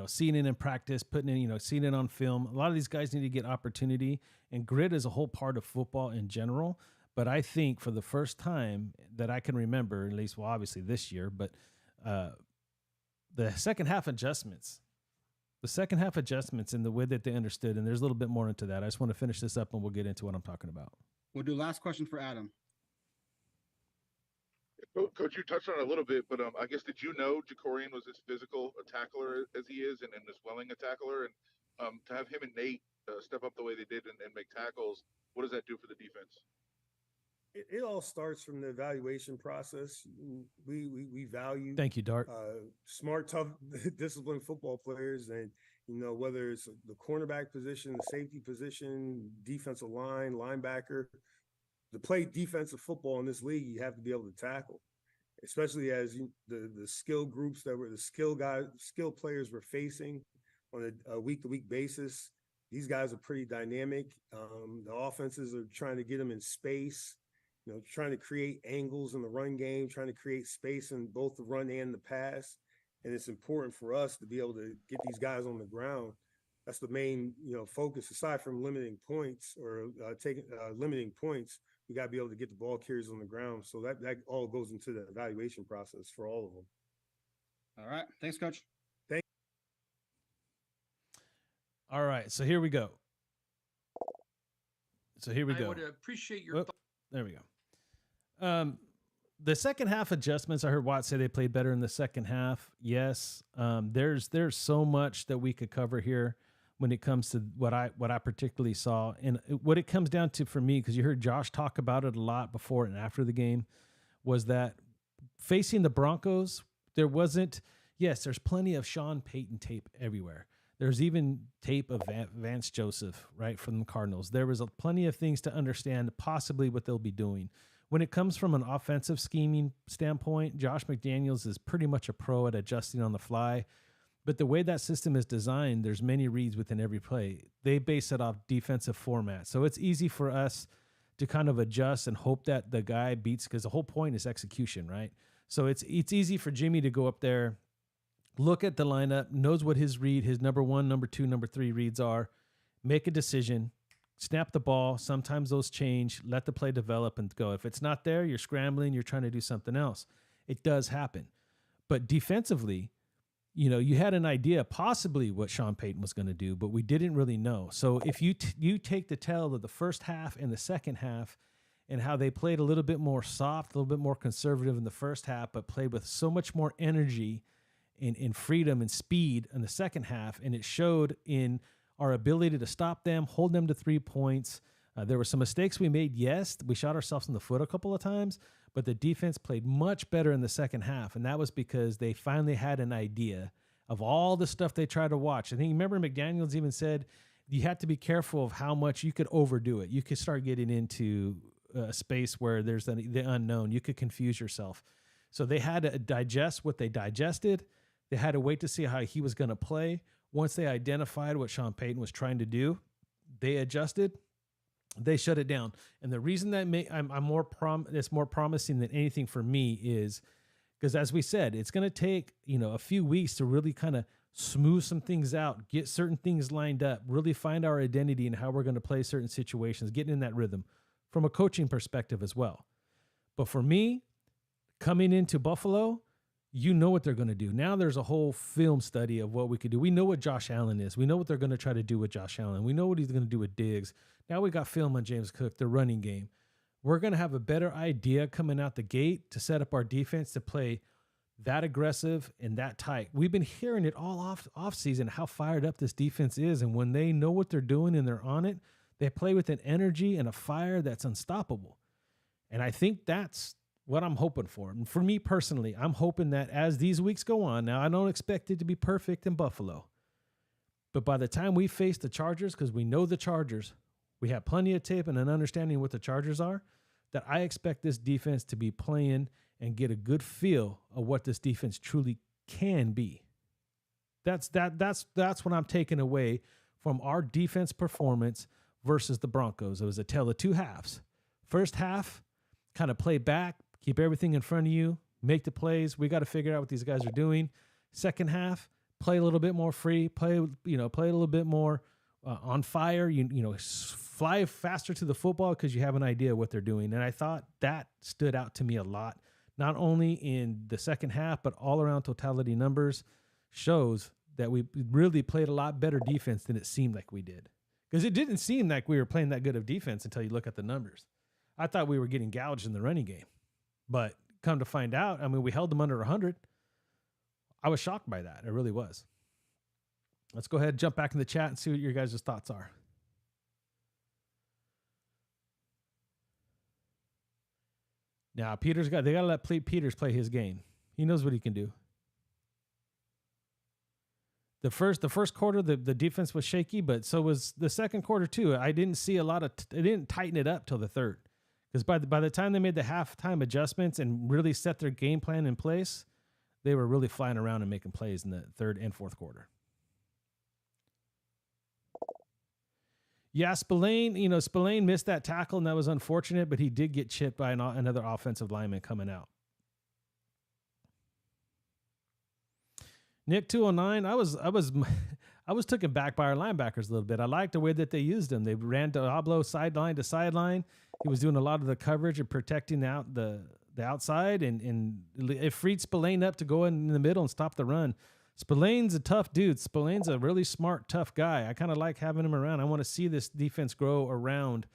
seeing it in practice, putting in, seeing it on film. A lot of these guys need to get opportunity, and grit is a whole part of football in general. But I think for the first time that I can remember, at least, well, obviously this year, but the second half adjustments and the way that they understood, and there's a little bit more into that. I just want to finish this up and we'll get into what I'm talking about. We'll do last question for Adam. Coach, you touched on it a little bit, but I guess, did you know Jacorian was as physical a tackler as he is and as willing a tackler? And to have him and Nate step up the way they did and make tackles, what does that do for the defense? It all starts from the evaluation process. We value. Thank you, Dart. Smart, tough, disciplined football players, and whether it's the cornerback position, the safety position, defensive line, linebacker. To play defensive football in this league, you have to be able to tackle, especially as the skill groups that were the skill players we're facing on a week-to-week basis. These guys are pretty dynamic. The offenses are trying to get them in space. Trying to create angles in the run game, trying to create space in both the run and the pass. And it's important for us to be able to get these guys on the ground. That's the main, focus. Aside from limiting points or limiting points, we got to be able to get the ball carriers on the ground. So that all goes into the evaluation process for all of them. All right. Thanks, Coach. All right. So here we go. I would appreciate your thoughts. There we go. The second half adjustments, I heard Watt say they played better in the second half. Yes. There's so much that we could cover here when it comes to what I particularly saw. And what it comes down to for me, because you heard Josh talk about it a lot before and after the game, was that facing the Broncos, there's plenty of Sean Payton tape everywhere. There's even tape of Vance Joseph, right, from the Cardinals. There was plenty of things to understand possibly what they'll be doing. When it comes from an offensive scheming standpoint, Josh McDaniels is pretty much a pro at adjusting on the fly. But the way that system is designed, there's many reads within every play. They base it off defensive format. So it's easy for us to kind of adjust and hope that the guy beats, because the whole point is execution, right? So it's easy for Jimmy to go up there, look at the lineup, knows what his number 1, number 2, number 3 reads are, make a decision, snap the ball. Sometimes those change, let the play develop and go. If it's not there, you're scrambling, you're trying to do something else. It does happen. But defensively, you had an idea possibly what Sean Payton was going to do, but we didn't really know. So if you take the tale of the first half and the second half and how they played a little bit more soft, a little bit more conservative in the first half, but played with so much more energy and freedom and speed in the second half, and it showed in our ability to stop them, hold them to 3 points. There were some mistakes we made. Yes, we shot ourselves in the foot a couple of times, but the defense played much better in the second half, and that was because they finally had an idea of all the stuff they tried to watch. I think, remember, McDaniels even said you had to be careful of how much you could overdo it. You could start getting into a space where there's the unknown. You could confuse yourself. So they had to digest what they digested. They had to wait to see how he was going to play. Once they identified what Sean Payton was trying to do, they adjusted. they shut it down. And the reason that it's more promising than anything for me is because, as we said, it's going to take, a few weeks to really kind of smooth some things out, get certain things lined up, really find our identity and how we're going to play certain situations, getting in that rhythm from a coaching perspective as well. But for me, coming into Buffalo, you know what they're going to do. Now there's a whole film study of what we could do. We know what Josh Allen is. We know what they're going to try to do with Josh Allen. We know what he's going to do with Diggs. Now we got film on James Cook, the running game. We're going to have a better idea coming out the gate to set up our defense to play that aggressive and that tight. We've been hearing it all off season, how fired up this defense is. And when they know what they're doing and they're on it, they play with an energy and a fire that's unstoppable. And I think that's what I'm hoping for. And for me personally, I'm hoping that as these weeks go on, now I don't expect it to be perfect in Buffalo, but by the time we face the Chargers, because we know the Chargers, we have plenty of tape and an understanding of what the Chargers are, that I expect this defense to be playing and get a good feel of what this defense truly can be. That's what I'm taking away from our defense performance versus the Broncos. It was a tale of two halves. First half, kind of play back, keep everything in front of you, make the plays. We got to figure out what these guys are doing. Second half, play a little bit more free, play a little bit more on fire. Fly faster to the football because you have an idea what they're doing. And I thought that stood out to me a lot, not only in the second half, but all around totality numbers shows that we really played a lot better defense than it seemed like we did. Because it didn't seem like we were playing that good of defense until you look at the numbers. I thought we were getting gouged in the running game. But come to find out, we held them under 100. I was shocked by that. It really was. Let's go ahead and jump back in the chat and see what your guys' thoughts are. Now, they got to let Peters play his game. He knows what he can do. The first quarter, the defense was shaky, but so was the second quarter too. I didn't see a lot of, they didn't tighten it up till the third. Because by the time they made the halftime adjustments and really set their game plan in place, they were really flying around and making plays in the third and fourth quarter. Yeah, Spillane missed that tackle, and that was unfortunate, but he did get chipped by another offensive lineman coming out. Nick 209, I was taken back by our linebackers a little bit. I liked the way that they used them. They ran Diablo sideline to sideline. He was doing a lot of the coverage and protecting out the outside, and it freed Spillane up to go in the middle and stop the run. Spillane's a tough dude. Spillane's a really smart, tough guy. I kind of like having him around. I want to see this defense grow around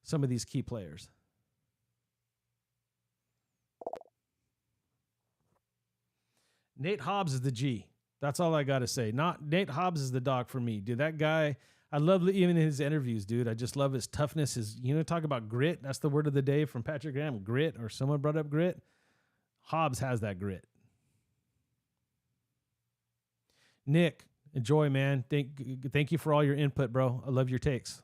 some of these key players. Nate Hobbs is the G. That's all I got to say. Nate Hobbs is the dog for me. Dude, that guy, I love even in his interviews, dude. I just love his toughness. Talk about grit. That's the word of the day from Patrick Graham, grit, or someone brought up grit. Hobbs has that grit. Nick, enjoy, man. Thank you for all your input, bro. I love your takes.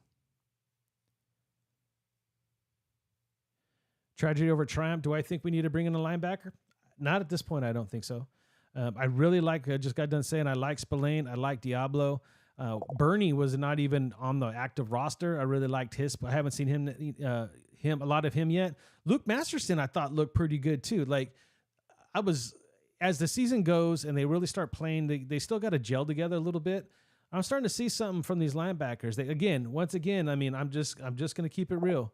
Tragedy over triumph. Do I think we need to bring in a linebacker? Not at this point. I don't think so. I really I just got done saying I like Spillane. I like Diablo. Bernie was not even on the active roster. I really liked his, but I haven't seen a lot of him yet. Luke Masterson, I thought looked pretty good too. As the season goes and they really start playing, they still got to gel together a little bit. I'm starting to see something from these linebackers. Once again, I'm just going to keep it real.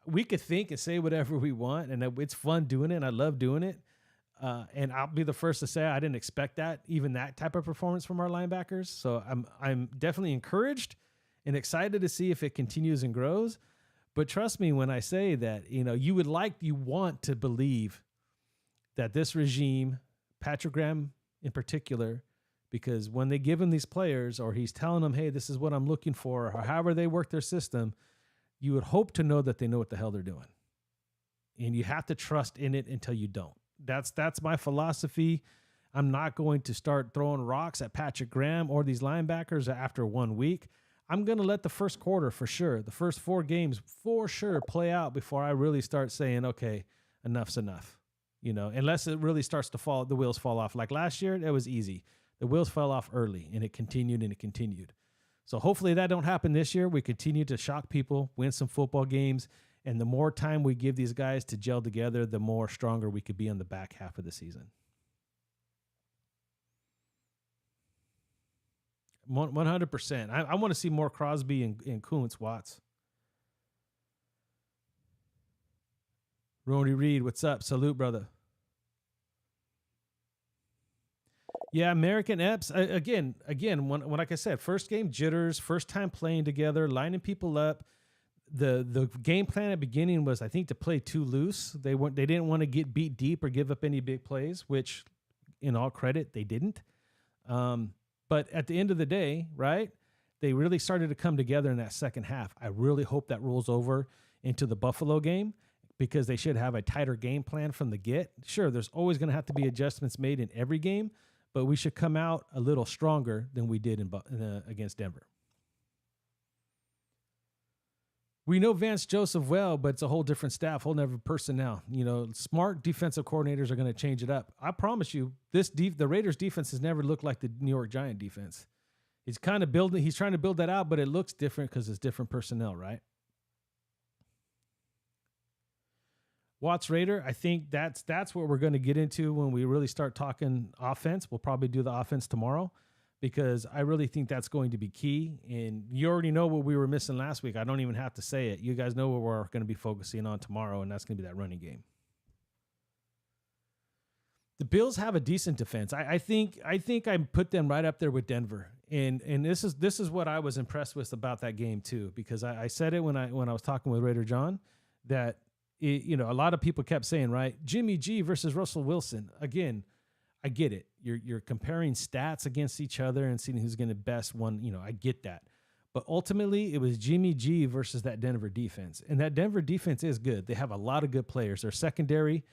We could think and say whatever we want, and it's fun doing it, and I love doing it. And I'll be the first to say I didn't expect that type of performance from our linebackers. So I'm definitely encouraged and excited to see if it continues and grows. But trust me when I say that, you want to believe that this regime, Patrick Graham in particular, because when they give him these players or he's telling them, hey, this is what I'm looking for, or however they work their system, you would hope to know that they know what the hell they're doing. And you have to trust in it until you don't. That's my philosophy. I'm not going to start throwing rocks at Patrick Graham or these linebackers after 1 week. I'm going to let the first quarter for sure, the first 4 games for sure play out before I really start saying, okay, enough's enough. Unless it really starts to fall, the wheels fall off. Like last year, it was easy. The wheels fell off early, and it continued and it continued. So hopefully that don't happen this year. We continue to shock people, win some football games, and the more time we give these guys to gel together, the more stronger we could be on the back half of the season. 100%. I want to see more Crosby and Kuntz, Watts. Ronnie Reed, what's up? Salute, brother. Yeah, American Epps. Again, when like I said, first game jitters, first time playing together, lining people up. The game plan at the beginning was, I think, to play too loose. They didn't want to get beat deep or give up any big plays, which, in all credit, they didn't. But at the end of the day, right, they really started to come together in that second half. I really hope that rolls over into the Buffalo game, because they should have a tighter game plan from the get. Sure, there's always going to have to be adjustments made in every game, but we should come out a little stronger than we did against Denver. We know Vance Joseph well, but it's a whole different staff, whole different personnel. You know, smart defensive coordinators are going to change it up. I promise you, the Raiders defense has never looked like the New York Giant defense. He's trying to build that out, but it looks different because it's different personnel, right? Watts Raider, I think that's what we're going to get into when we really start talking offense. We'll probably do the offense tomorrow, because I really think that's going to be key. And you already know what we were missing last week. I don't even have to say it. You guys know what we're going to be focusing on tomorrow, and that's going to be that running game. The Bills have a decent defense. I think I put them right up there with Denver. And this is what I was impressed with about that game too, because I said it when I was talking with Raider John, that a lot of people kept saying, right, Jimmy G versus Russell Wilson. Again, I get it. You're comparing stats against each other and seeing who's going to best one. I get that. But ultimately, it was Jimmy G versus that Denver defense. And that Denver defense is good. They have a lot of good players. Their secondary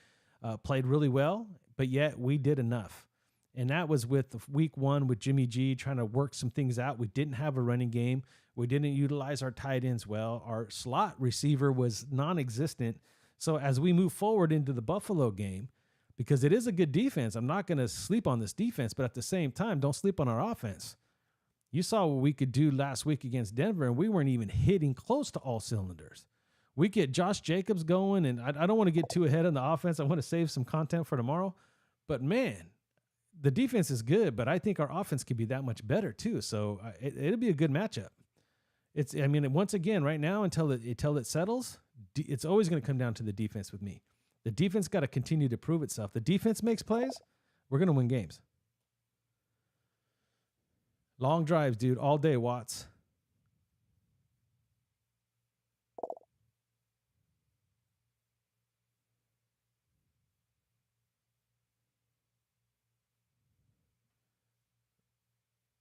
played really well, but yet we did enough. And that was with week one with Jimmy G trying to work some things out. We didn't have a running game. We didn't utilize our tight ends well. Our slot receiver was non-existent. So as we move forward into the Buffalo game, because it is a good defense, I'm not going to sleep on this defense, but at the same time, don't sleep on our offense. You saw what we could do last week against Denver, and we weren't even hitting close to all cylinders. We get Josh Jacobs going, and I don't want to get too ahead on the offense. I want to save some content for tomorrow. But, man, the defense is good, but I think our offense could be that much better too. So it'll be a good matchup. Once again, right now, until it settles, it's always going to come down to the defense with me. The defense got to continue to prove itself. The defense makes plays, we're going to win games. Long drives, dude, all day, Watts.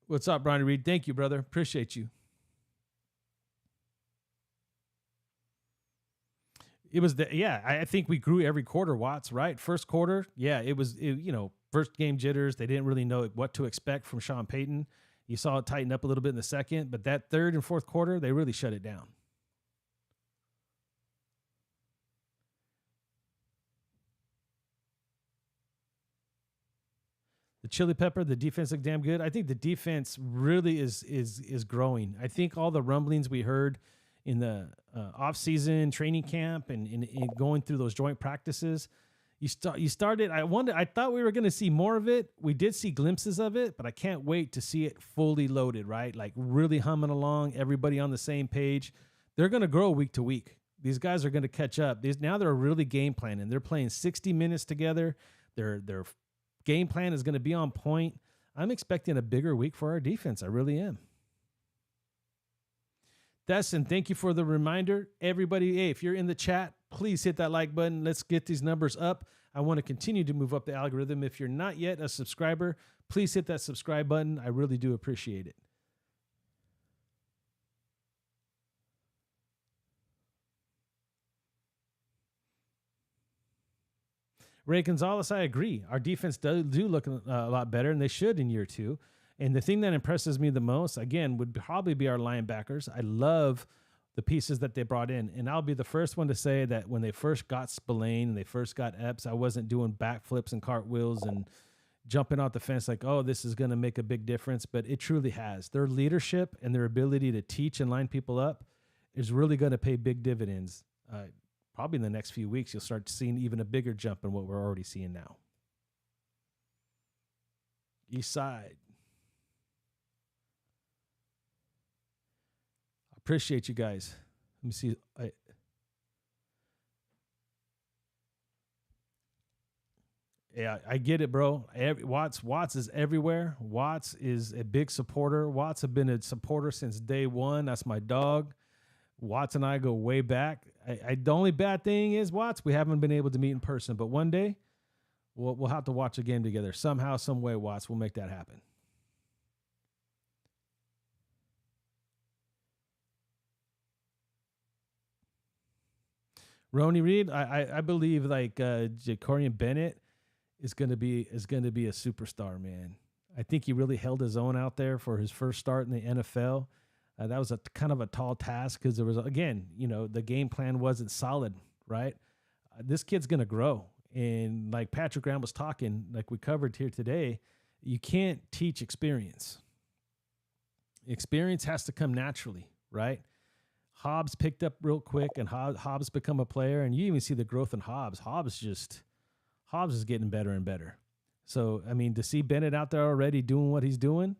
What's up, Brian Reed? Thank you, brother. Appreciate you. It was I think we grew every quarter, Watts, right? First quarter, first game jitters. They didn't really know what to expect from Sean Payton. You saw it tighten up a little bit in the second, but that third and fourth quarter, they really shut it down. The Chili Pepper, the defense looked damn good. I think the defense really is growing. I think all the rumblings we heard in the off-season training camp and going through those joint practices, you started. I thought we were going to see more of it. We did see glimpses of it, but I can't wait to see it fully loaded, right? Like really humming along, everybody on the same page. They're going to grow week to week. These guys are going to catch up. Now they're really game planning. They're playing 60 minutes together. Their game plan is going to be on point. I'm expecting a bigger week for our defense. I really am. Destin, thank you for the reminder. Everybody, hey, if you're in the chat, please hit that like button. Let's get these numbers up. I want to continue to move up the algorithm. If you're not yet a subscriber, please hit that subscribe button. I really do appreciate it. Ray Gonzalez, I agree. Our defense do look a lot better, and they should in year two. And the thing that impresses me the most, again, would probably be our linebackers. I love the pieces that they brought in. And I'll be the first one to say that when they first got Spillane and they first got Epps, I wasn't doing backflips and cartwheels and jumping off the fence like, oh, this is going to make a big difference, but it truly has. Their leadership and their ability to teach and line people up is really going to pay big dividends. Probably in the next few weeks, you'll start seeing even a bigger jump in what we're already seeing now. East Side. Appreciate you guys. Let me see. I get it, bro. Watts is everywhere. Watts is a big supporter. Watts have been a supporter since day one. That's my dog. Watts and I go way back. The only bad thing is, Watts, we haven't been able to meet in person, but one day we'll have to watch a game together. Somehow, some way, Watts, we'll make that happen. Ronnie Reed, I believe like Jacorian Bennett is gonna be a superstar, man. I think he really held his own out there for his first start in the NFL. That was a kind of a tall task because there was, again, the game plan wasn't solid, right? This kid's gonna grow, and like Patrick Graham was talking, like we covered here today, you can't teach experience. Experience has to come naturally, right? Hobbs picked up real quick, and Hobbs become a player, and you even see the growth in Hobbs. Hobbs is getting better and better. So, I mean, to see Bennett out there already doing what he's doing,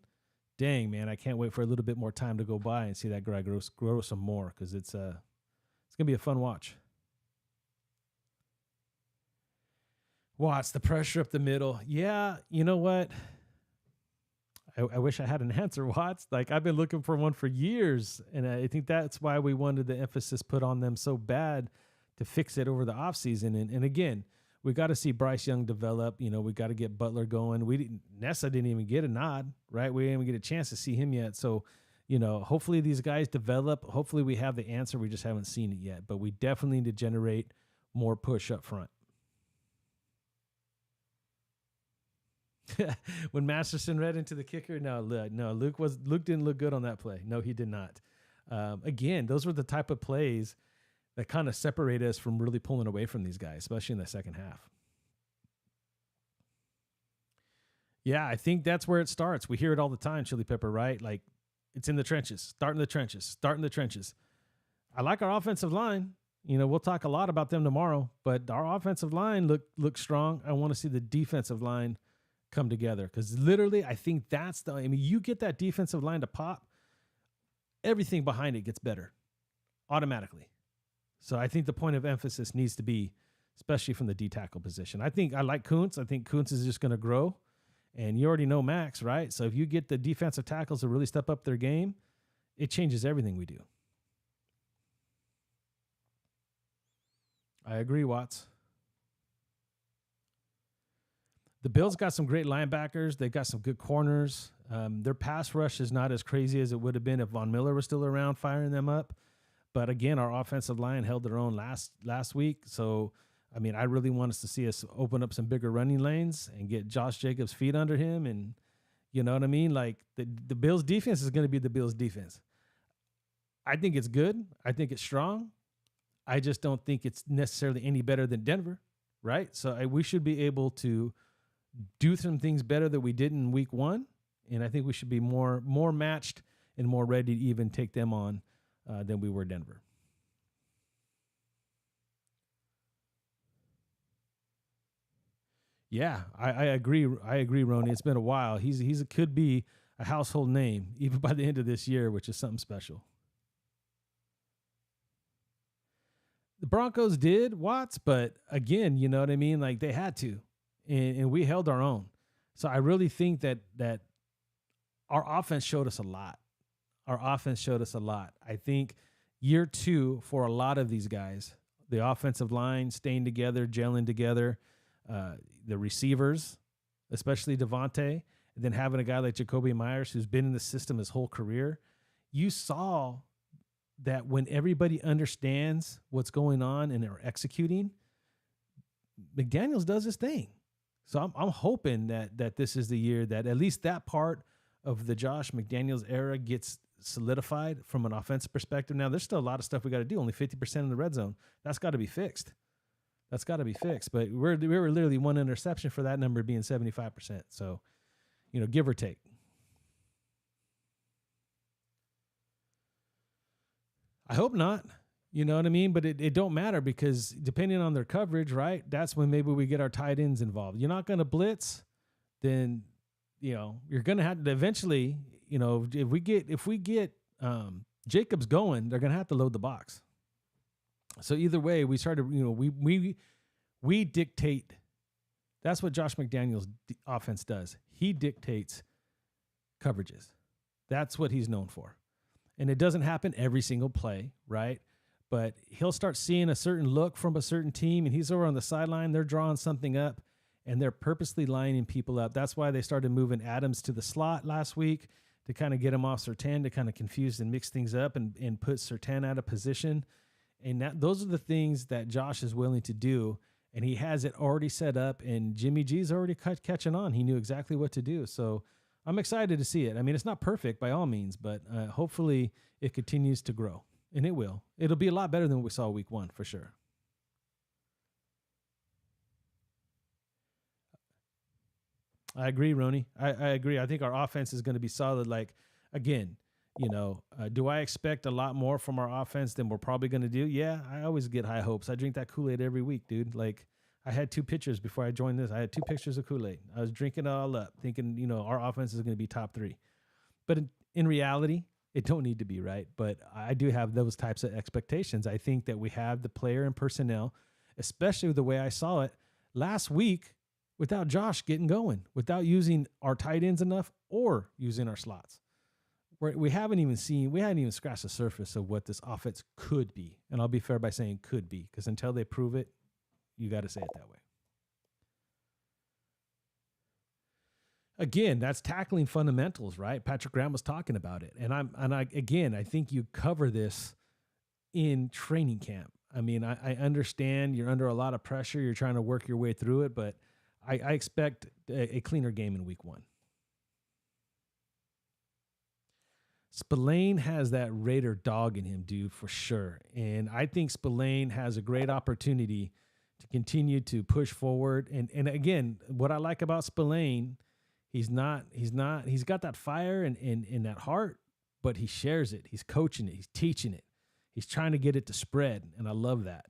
dang, man, I can't wait for a little bit more time to go by and see that guy grow some more, because it's going to be a fun watch. Watts, the pressure up the middle. Yeah, you know what? I wish I had an answer, Watts. Like, I've been looking for one for years, and I think that's why we wanted the emphasis put on them so bad to fix it over the offseason. And again, we got to see Bryce Young develop. We got to get Butler going. Nessa didn't even get a nod, right? We didn't even get a chance to see him yet. So, hopefully these guys develop. Hopefully we have the answer. We just haven't seen it yet. But we definitely need to generate more push up front. When Masterson read into the kicker, no, Luke didn't look good on that play. No, he did not. Again, those were the type of plays that kind of separate us from really pulling away from these guys, especially in the second half. Yeah, I think that's where it starts. We hear it all the time, Chili Pepper, right? Like, it's in the trenches, start in the trenches. I like our offensive line. We'll talk a lot about them tomorrow, but our offensive line looks strong. I want to see the defensive line come together, because literally I think you get that defensive line to pop, everything behind it gets better automatically. So I think the point of emphasis needs to be, especially from the D tackle position. I like Kuntz. I think Kuntz is just going to grow, and you already know Max, right? So if you get the defensive tackles to really step up their game, it changes everything we do. I agree, Watts. The Bills got some great linebackers. They got some good corners. Their pass rush is not as crazy as it would have been if Von Miller was still around firing them up. But again, our offensive line held their own last week. So, I mean, I really want us to see us open up some bigger running lanes and get Josh Jacobs' feet under him. And you know what I mean? Like, the Bills' defense is going to be the Bills' defense. I think it's good. I think it's strong. I just don't think it's necessarily any better than Denver, right? So we should be able to do some things better that we did in week one. And I think we should be more matched and more ready to even take them on than we were Denver. Yeah, I agree. I agree, Ronnie. It's been a while. He could be a household name even by the end of this year, which is something special. The Broncos did, Watts, but again, you know what I mean? Like, they had to. And we held our own. So I really think that our offense showed us a lot. I think year two for a lot of these guys, the offensive line staying together, gelling together, the receivers, especially Devontae, and then having a guy like Jacoby Myers who's been in the system his whole career, you saw that when everybody understands what's going on and are executing, McDaniels does his thing. So I'm hoping that this is the year that at least that part of the Josh McDaniels era gets solidified from an offensive perspective. Now, there's still a lot of stuff we got to do. Only 50% in the red zone. That's got to be fixed. That's got to be fixed. But we were literally one interception for that number being 75%. So, give or take. I hope not. You know what I mean? But it don't matter because depending on their coverage, right? That's when maybe we get our tight ends involved. You're not going to blitz, then, you're going to have to eventually, if we get Jacobs going, they're going to have to load the box. So either way, we started, we dictate. That's what Josh McDaniels' offense does. He dictates coverages. That's what he's known for. And it doesn't happen every single play, right? But he'll start seeing a certain look from a certain team, and he's over on the sideline. They're drawing something up, and they're purposely lining people up. That's why they started moving Adams to the slot last week to kind of get him off Surtain, to kind of confuse and mix things up and put Surtain out of position. And those are the things that Josh is willing to do, and he has it already set up, and Jimmy G's already catching on. He knew exactly what to do. So I'm excited to see it. I mean, it's not perfect by all means, but hopefully it continues to grow, and it will. It'll be a lot better than what we saw week 1 for sure. I agree, Roni. I agree. I think our offense is going to be solid. Like, again, do I expect a lot more from our offense than we're probably going to do? Yeah, I always get high hopes. I drink that Kool-Aid every week, dude. Like, I had 2 pitchers before I joined this. I had 2 pictures of Kool-Aid. I was drinking it all up, thinking, our offense is going to be top 3. But in reality, it don't need to be, right? But I do have those types of expectations. I think that we have the player and personnel, especially the way I saw it last week, without Josh getting going, without using our tight ends enough or using our slots. We hadn't even scratched the surface of what this offense could be. And I'll be fair by saying could be, because until they prove it, you got to say it that way. Again, that's tackling fundamentals, right? Patrick Graham was talking about it. And I think you cover this in training camp. I mean, I understand you're under a lot of pressure. You're trying to work your way through it, but I expect a cleaner game in week 1. Spillane has that Raider dog in him, dude, for sure. And I think Spillane has a great opportunity to continue to push forward. And again, what I like about Spillane, he's got that fire and that heart, but he shares it. He's coaching it. He's teaching it. He's trying to get it to spread. And I love that.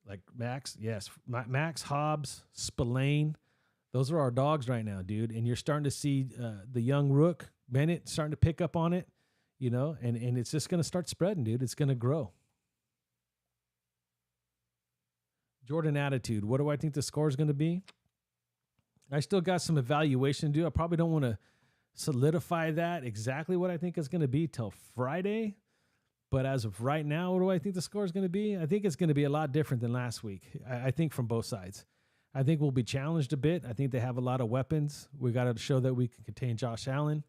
Like Max, yes. Max, Hobbs, Spillane. Those are our dogs right now, dude. And you're starting to see the young rook, Bennett, starting to pick up on it, and it's just going to start spreading, dude. It's going to grow. Jordan attitude. What do I think the score is going to be? I still got some evaluation to do. I probably don't want to solidify that exactly what I think it's going to be till Friday. But as of right now, what do I think the score is going to be? I think it's going to be a lot different than last week. I think from both sides. I think we'll be challenged a bit. I think they have a lot of weapons. We got to show that we can contain Josh Allen.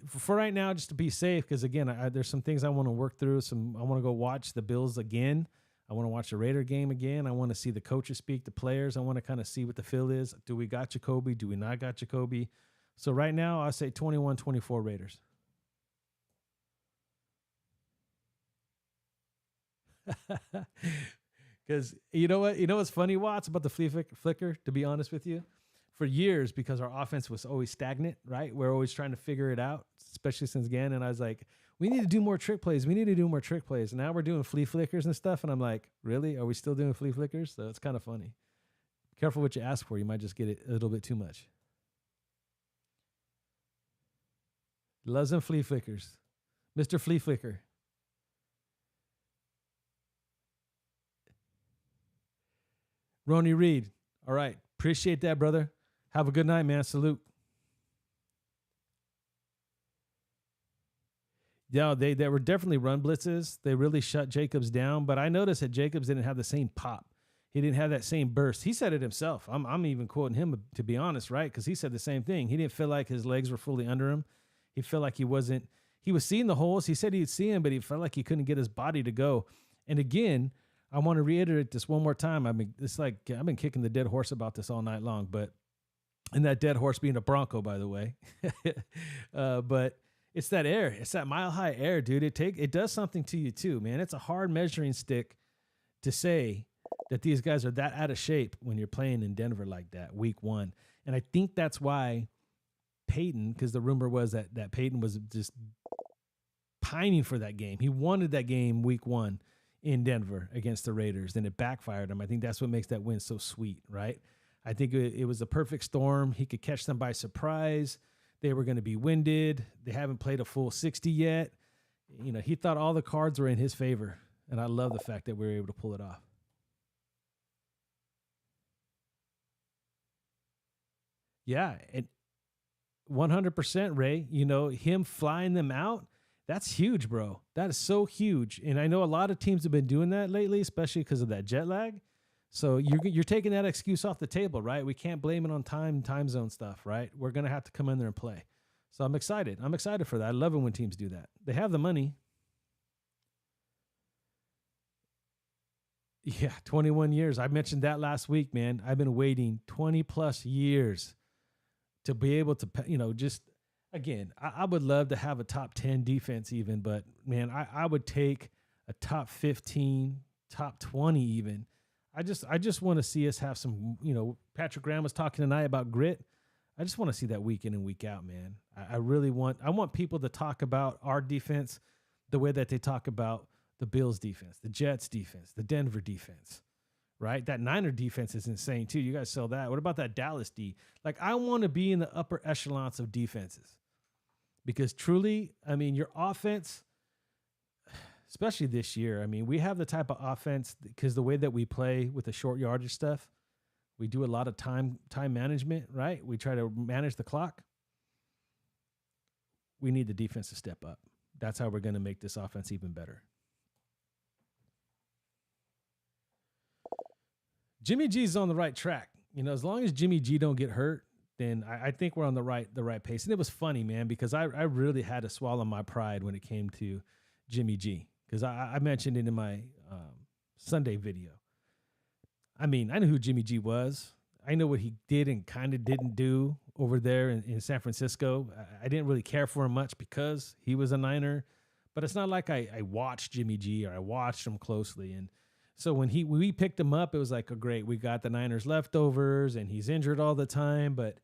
For right now, just to be safe, because again, there's some things I want to work through. I want to go watch the Bills again. I want to watch the Raider game again. I want to see the coaches speak to players. I want to kind of see what the feel is. Do we got Jacoby? Do we not got Jacoby? So right now, I say 21-24 Raiders. Because you know what's funny, Watts, about the flea flicker, to be honest with you? For years, because our offense was always stagnant, right? We're always trying to figure it out, especially since Gann. And I was like, we need to do more trick plays. We need to do more trick plays. And now we're doing flea flickers and stuff. And I'm like, really? Are we still doing flea flickers? So it's kind of funny. Careful what you ask for. You might just get it a little bit too much. Loves them flea flickers. Mr. Flea Flicker. Ronnie Reed. All right. Appreciate that, brother. Have a good night, man. Salute. Yeah, they were definitely run blitzes. They really shut Jacobs down, but I noticed that Jacobs didn't have the same pop. He didn't have that same burst. He said it himself. I'm even quoting him, to be honest, right? Because he said the same thing. He didn't feel like his legs were fully under him. He felt like he was seeing the holes. He said he'd see him, but he felt like he couldn't get his body to go. And again, I want to reiterate this one more time. I've been kicking the dead horse about this all night long, and that dead horse being a Bronco, by the way. But It's that air. It's that mile high air, dude. It does something to you too, man. It's a hard measuring stick to say that these guys are that out of shape when you're playing in Denver like that week 1. And I think that's why Peyton, because the rumor was that Peyton was just pining for that game. He wanted that game week 1 in Denver against the Raiders, and it backfired him. I think that's what makes that win so sweet, right? I think it was a perfect storm. He could catch them by surprise. They were going to be winded. They haven't played a full 60 yet. You know, he thought all the cards were in his favor, and I love the fact that we were able to pull it off. Yeah, and 100%, Ray. You know, him flying them out, that's huge, bro. That is so huge. And I know a lot of teams have been doing that lately, especially because of that jet lag. So you're taking that excuse off the table, right? We can't blame it on time zone stuff, right? We're going to have to come in there and play. So I'm excited. I'm excited for that. I love it when teams do that. They have the money. Yeah, 21 years. I mentioned that last week, man. I've been waiting 20 plus years to be able to, you know, just, again, I would love to have a top 10 defense even, but man, I would take a top 15, top 20 even. I just want to see us have some, you know, Patrick Graham was talking tonight about grit. I just want to see that week in and week out, man. I want people to talk about our defense the way that they talk about the Bills defense, the Jets defense, the Denver defense, right? That Niner defense is insane too. You guys sell that. What about that Dallas D? Like, I want to be in the upper echelons of defenses because truly, I mean, your offense, especially this year, I mean, we have the type of offense because the way that we play with the short yardage stuff, we do a lot of time management, right? We try to manage the clock. We need the defense to step up. That's how we're going to make this offense even better. Jimmy G's on the right track. You know, as long as Jimmy G don't get hurt, then I think we're on the right pace. And it was funny, man, because I really had to swallow my pride when it came to Jimmy G. Because I mentioned it in my Sunday video. I mean, I knew who Jimmy G was. I know what he did and kind of didn't do over there in San Francisco. I didn't really care for him much because he was a Niner. But it's not like I watched Jimmy G or I watched him closely. And so when we picked him up, it was like, oh, great, we got the Niners leftovers and he's injured all the time. But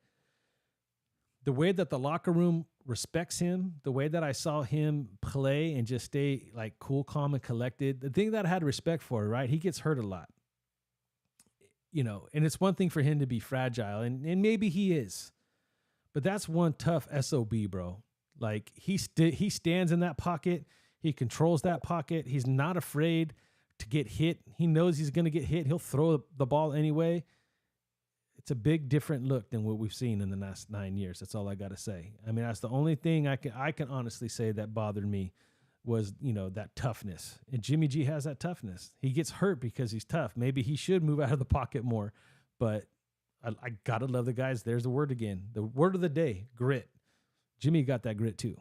the way that the locker room respects him, the way that I saw him play and just stay like cool, calm, and collected, the thing that I had respect for, right? He gets hurt a lot, you know, and it's one thing for him to be fragile, and maybe he is, but that's one tough SOB, bro. Like he stands in that pocket. He controls that pocket. He's not afraid to get hit. He knows he's going to get hit. He'll throw the ball anyway. It's a big different look than what we've seen in the last 9 years. That's all I got to say. I mean, that's the only thing I can honestly say that bothered me was, you know, that toughness. And Jimmy G has that toughness. He gets hurt because he's tough. Maybe he should move out of the pocket more, but I got to love the guys. There's the word again. The word of the day, grit. Jimmy got that grit too.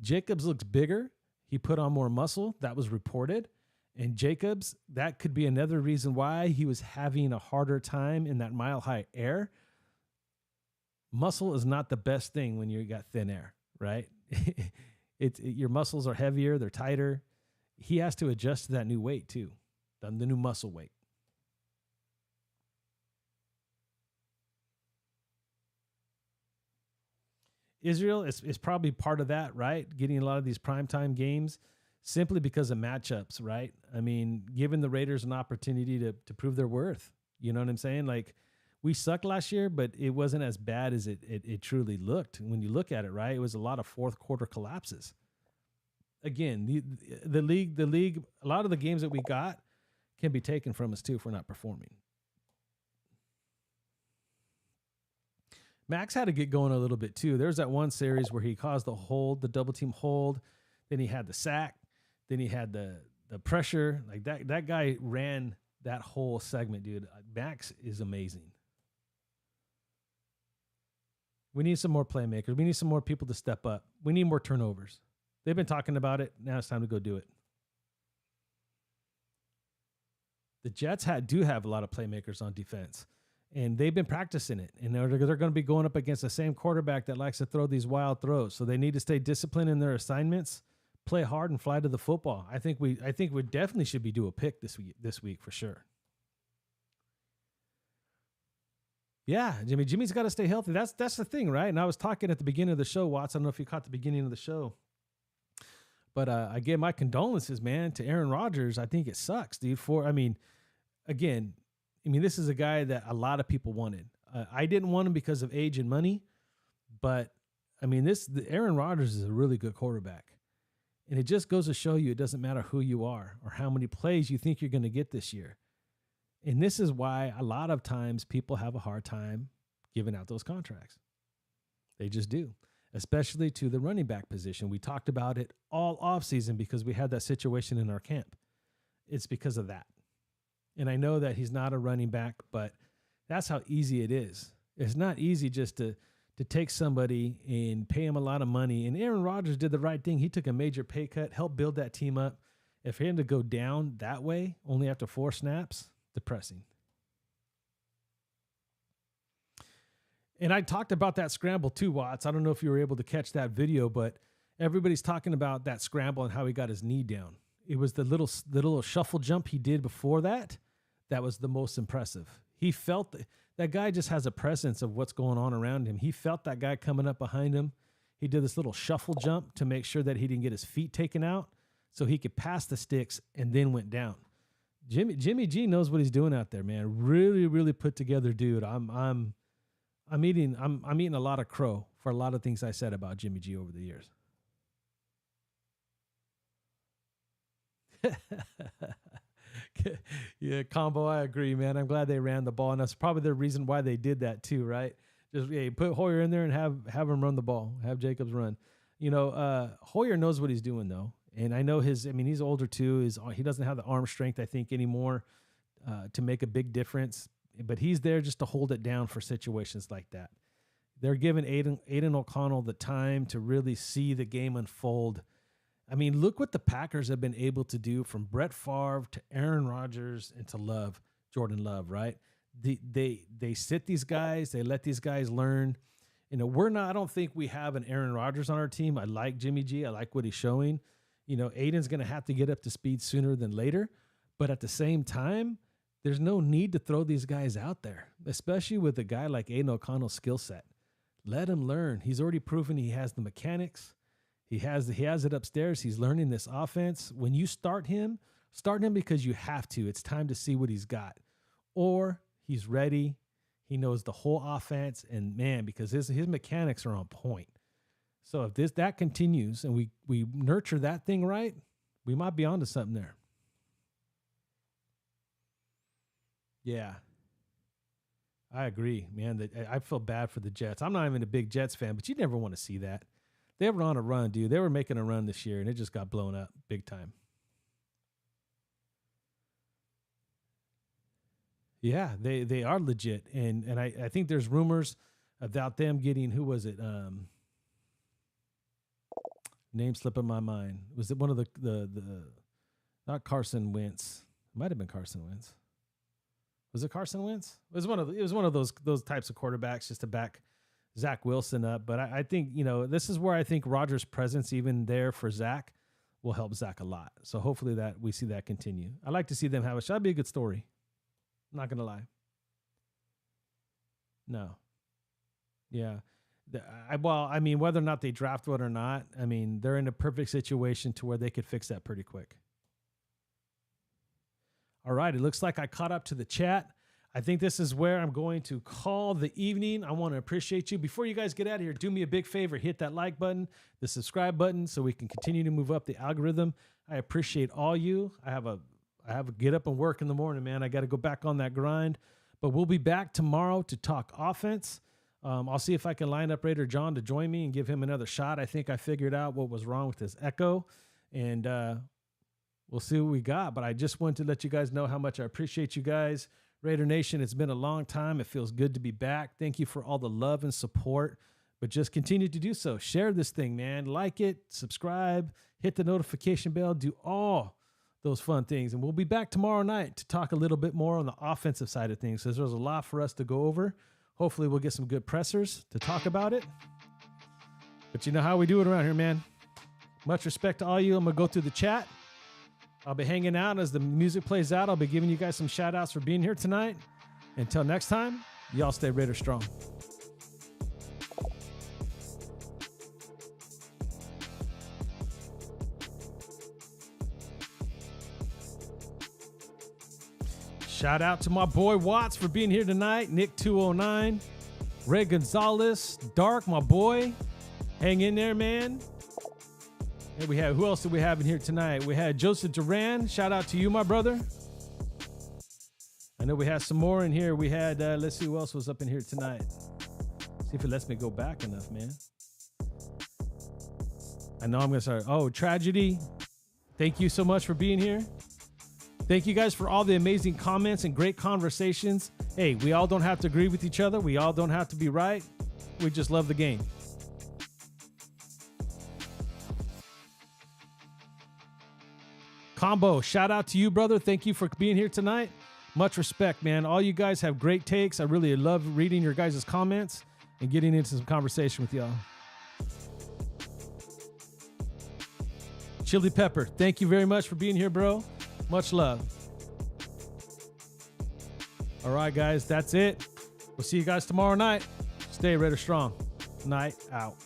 Jacobs looks bigger. He put on more muscle. That was reported. And Jacobs, that could be another reason why he was having a harder time in that mile-high air. Muscle is not the best thing when you got thin air, right? Your muscles are heavier. They're tighter. He has to adjust to that new weight too, the new muscle weight. Israel is probably part of that, right? Getting a lot of these primetime games simply because of matchups, right? I mean, giving the Raiders an opportunity to prove their worth. You know what I'm saying? Like, we sucked last year, but it wasn't as bad as it truly looked. When you look at it, right? It was a lot of fourth quarter collapses. Again, the league, a lot of the games that we got can be taken from us too if we're not performing. Max had to get going a little bit too. There's that one series where he caused the double team hold. Then he had the sack. Then he had the pressure. Like that guy ran that whole segment, dude. Max is amazing. We need some more playmakers. We need some more people to step up. We need more turnovers. They've been talking about it. Now it's time to go do it. The Jets do have a lot of playmakers on defense. And they've been practicing it. And they're going to be going up against the same quarterback that likes to throw these wild throws. So they need to stay disciplined in their assignments, play hard, and fly to the football. I think we definitely should be due a pick this week for sure. Yeah, Jimmy's got to stay healthy. That's the thing, right? And I was talking at the beginning of the show, Watts. I don't know if you caught the beginning of the show, but I give my condolences, man, to Aaron Rodgers. I think it sucks, dude. This is a guy that a lot of people wanted. I didn't want him because of age and money, but Aaron Rodgers is a really good quarterback, and it just goes to show you it doesn't matter who you are or how many plays you think you're going to get this year. And this is why a lot of times people have a hard time giving out those contracts. They just do, especially to the running back position. We talked about it all offseason because we had that situation in our camp. It's because of that. And I know that he's not a running back, but that's how easy it is. It's not easy just to take somebody and pay him a lot of money. And Aaron Rodgers did the right thing. He took a major pay cut, helped build that team up. If for him to go down that way, only after 4 snaps, depressing. And I talked about that scramble too, Watts. I don't know if you were able to catch that video, but everybody's talking about that scramble and how he got his knee down. It was the little shuffle jump he did before that was the most impressive. He felt that guy just has a presence of what's going on around him. He felt that guy coming up behind him. He did this little shuffle jump to make sure that he didn't get his feet taken out so he could pass the sticks and then went down. Jimmy G knows what he's doing out there, man. Really, really put together dude. I'm eating a lot of crow for a lot of things I said about Jimmy G over the years. Yeah, Combo, I agree, man. I'm glad they ran the ball, and that's probably the reason why they did that too, right? Just put Hoyer in there and have him run the ball, have Jacobs run. Hoyer knows what he's doing though, and I know he's older too. He doesn't have the arm strength, I think, anymore to make a big difference, but he's there just to hold it down for situations like that. They're giving Aiden O'Connell the time to really see the game unfold. I mean, look what the Packers have been able to do from Brett Favre to Aaron Rodgers and to Jordan Love, right? They sit these guys, they let these guys learn. I don't think we have an Aaron Rodgers on our team. I like Jimmy G. I like what he's showing. Aiden's going to have to get up to speed sooner than later. But at the same time, there's no need to throw these guys out there, especially with a guy like Aiden O'Connell's skill set. Let him learn. He's already proven he has the mechanics. He has it upstairs. He's learning this offense. When you start him because you have to. It's time to see what he's got. Or he's ready. He knows the whole offense. And man, because his mechanics are on point. So if that continues and we nurture that thing right, we might be onto something there. Yeah. I agree, man. I feel bad for the Jets. I'm not even a big Jets fan, but you never want to see that. They were on a run, dude. They were making a run this year, and it just got blown up big time. Yeah, they are legit, and I think there's rumors about them getting, who was it? Name slipping my mind. Was it one of the not Carson Wentz? It might have been Carson Wentz. Was it Carson Wentz? It was one of those types of quarterbacks just to back Zach Wilson up. But I think, this is where I think Rodgers' presence even there for Zach will help Zach a lot. So hopefully that we see that continue. I like to see them have a shot. That'd be a good story. I'm not going to lie. No. Yeah. Whether or not they draft one or not, they're in a perfect situation to where they could fix that pretty quick. All right. It looks like I caught up to the chat. I think this is where I'm going to call the evening. I want to appreciate you. Before you guys get out of here, do me a big favor. Hit that like button, the subscribe button, so we can continue to move up the algorithm. I appreciate all you. I have a get up and work in the morning, man. I got to go back on that grind. But we'll be back tomorrow to talk offense. I'll see if I can line up Raider John to join me and give him another shot. I think I figured out what was wrong with his echo. And we'll see what we got. But I just wanted to let you guys know how much I appreciate you guys. Raider Nation, it's been a long time. It feels good to be back. Thank you for all the love and support, but just continue to do so. Share this thing, man. Like it, subscribe, hit the notification bell, do all those fun things. And we'll be back tomorrow night to talk a little bit more on the offensive side of things, because there's a lot for us to go over. Hopefully we'll get some good pressers to talk about it. But you know how we do it around here, man. Much respect to all you. I'm going to go through the chat. I'll be hanging out as the music plays out. I'll be giving you guys some shout outs for being here tonight. Until next time, y'all stay Raider strong. Shout out to my boy Watts for being here tonight. Nick 209, Ray Gonzalez, Dark, my boy. Hang in there, man. And we have, who else did we have in here tonight? We had Joseph Duran. Shout out to you, my brother. I know we had some more in here. We had, let's see who else was up in here tonight. See if it lets me go back enough, man. I know I'm going to start. Oh, Tragedy. Thank you so much for being here. Thank you guys for all the amazing comments and great conversations. Hey, we all don't have to agree with each other. We all don't have to be right. We just love the game. Combo, shout out to you, brother. Thank you for being here tonight. Much respect, man. All you guys have great takes. I really love reading your guys' comments and getting into some conversation with y'all. Chili Pepper, thank you very much for being here, bro. Much love. All right, guys, that's it. We'll see you guys tomorrow night. Stay Raider strong. Night out.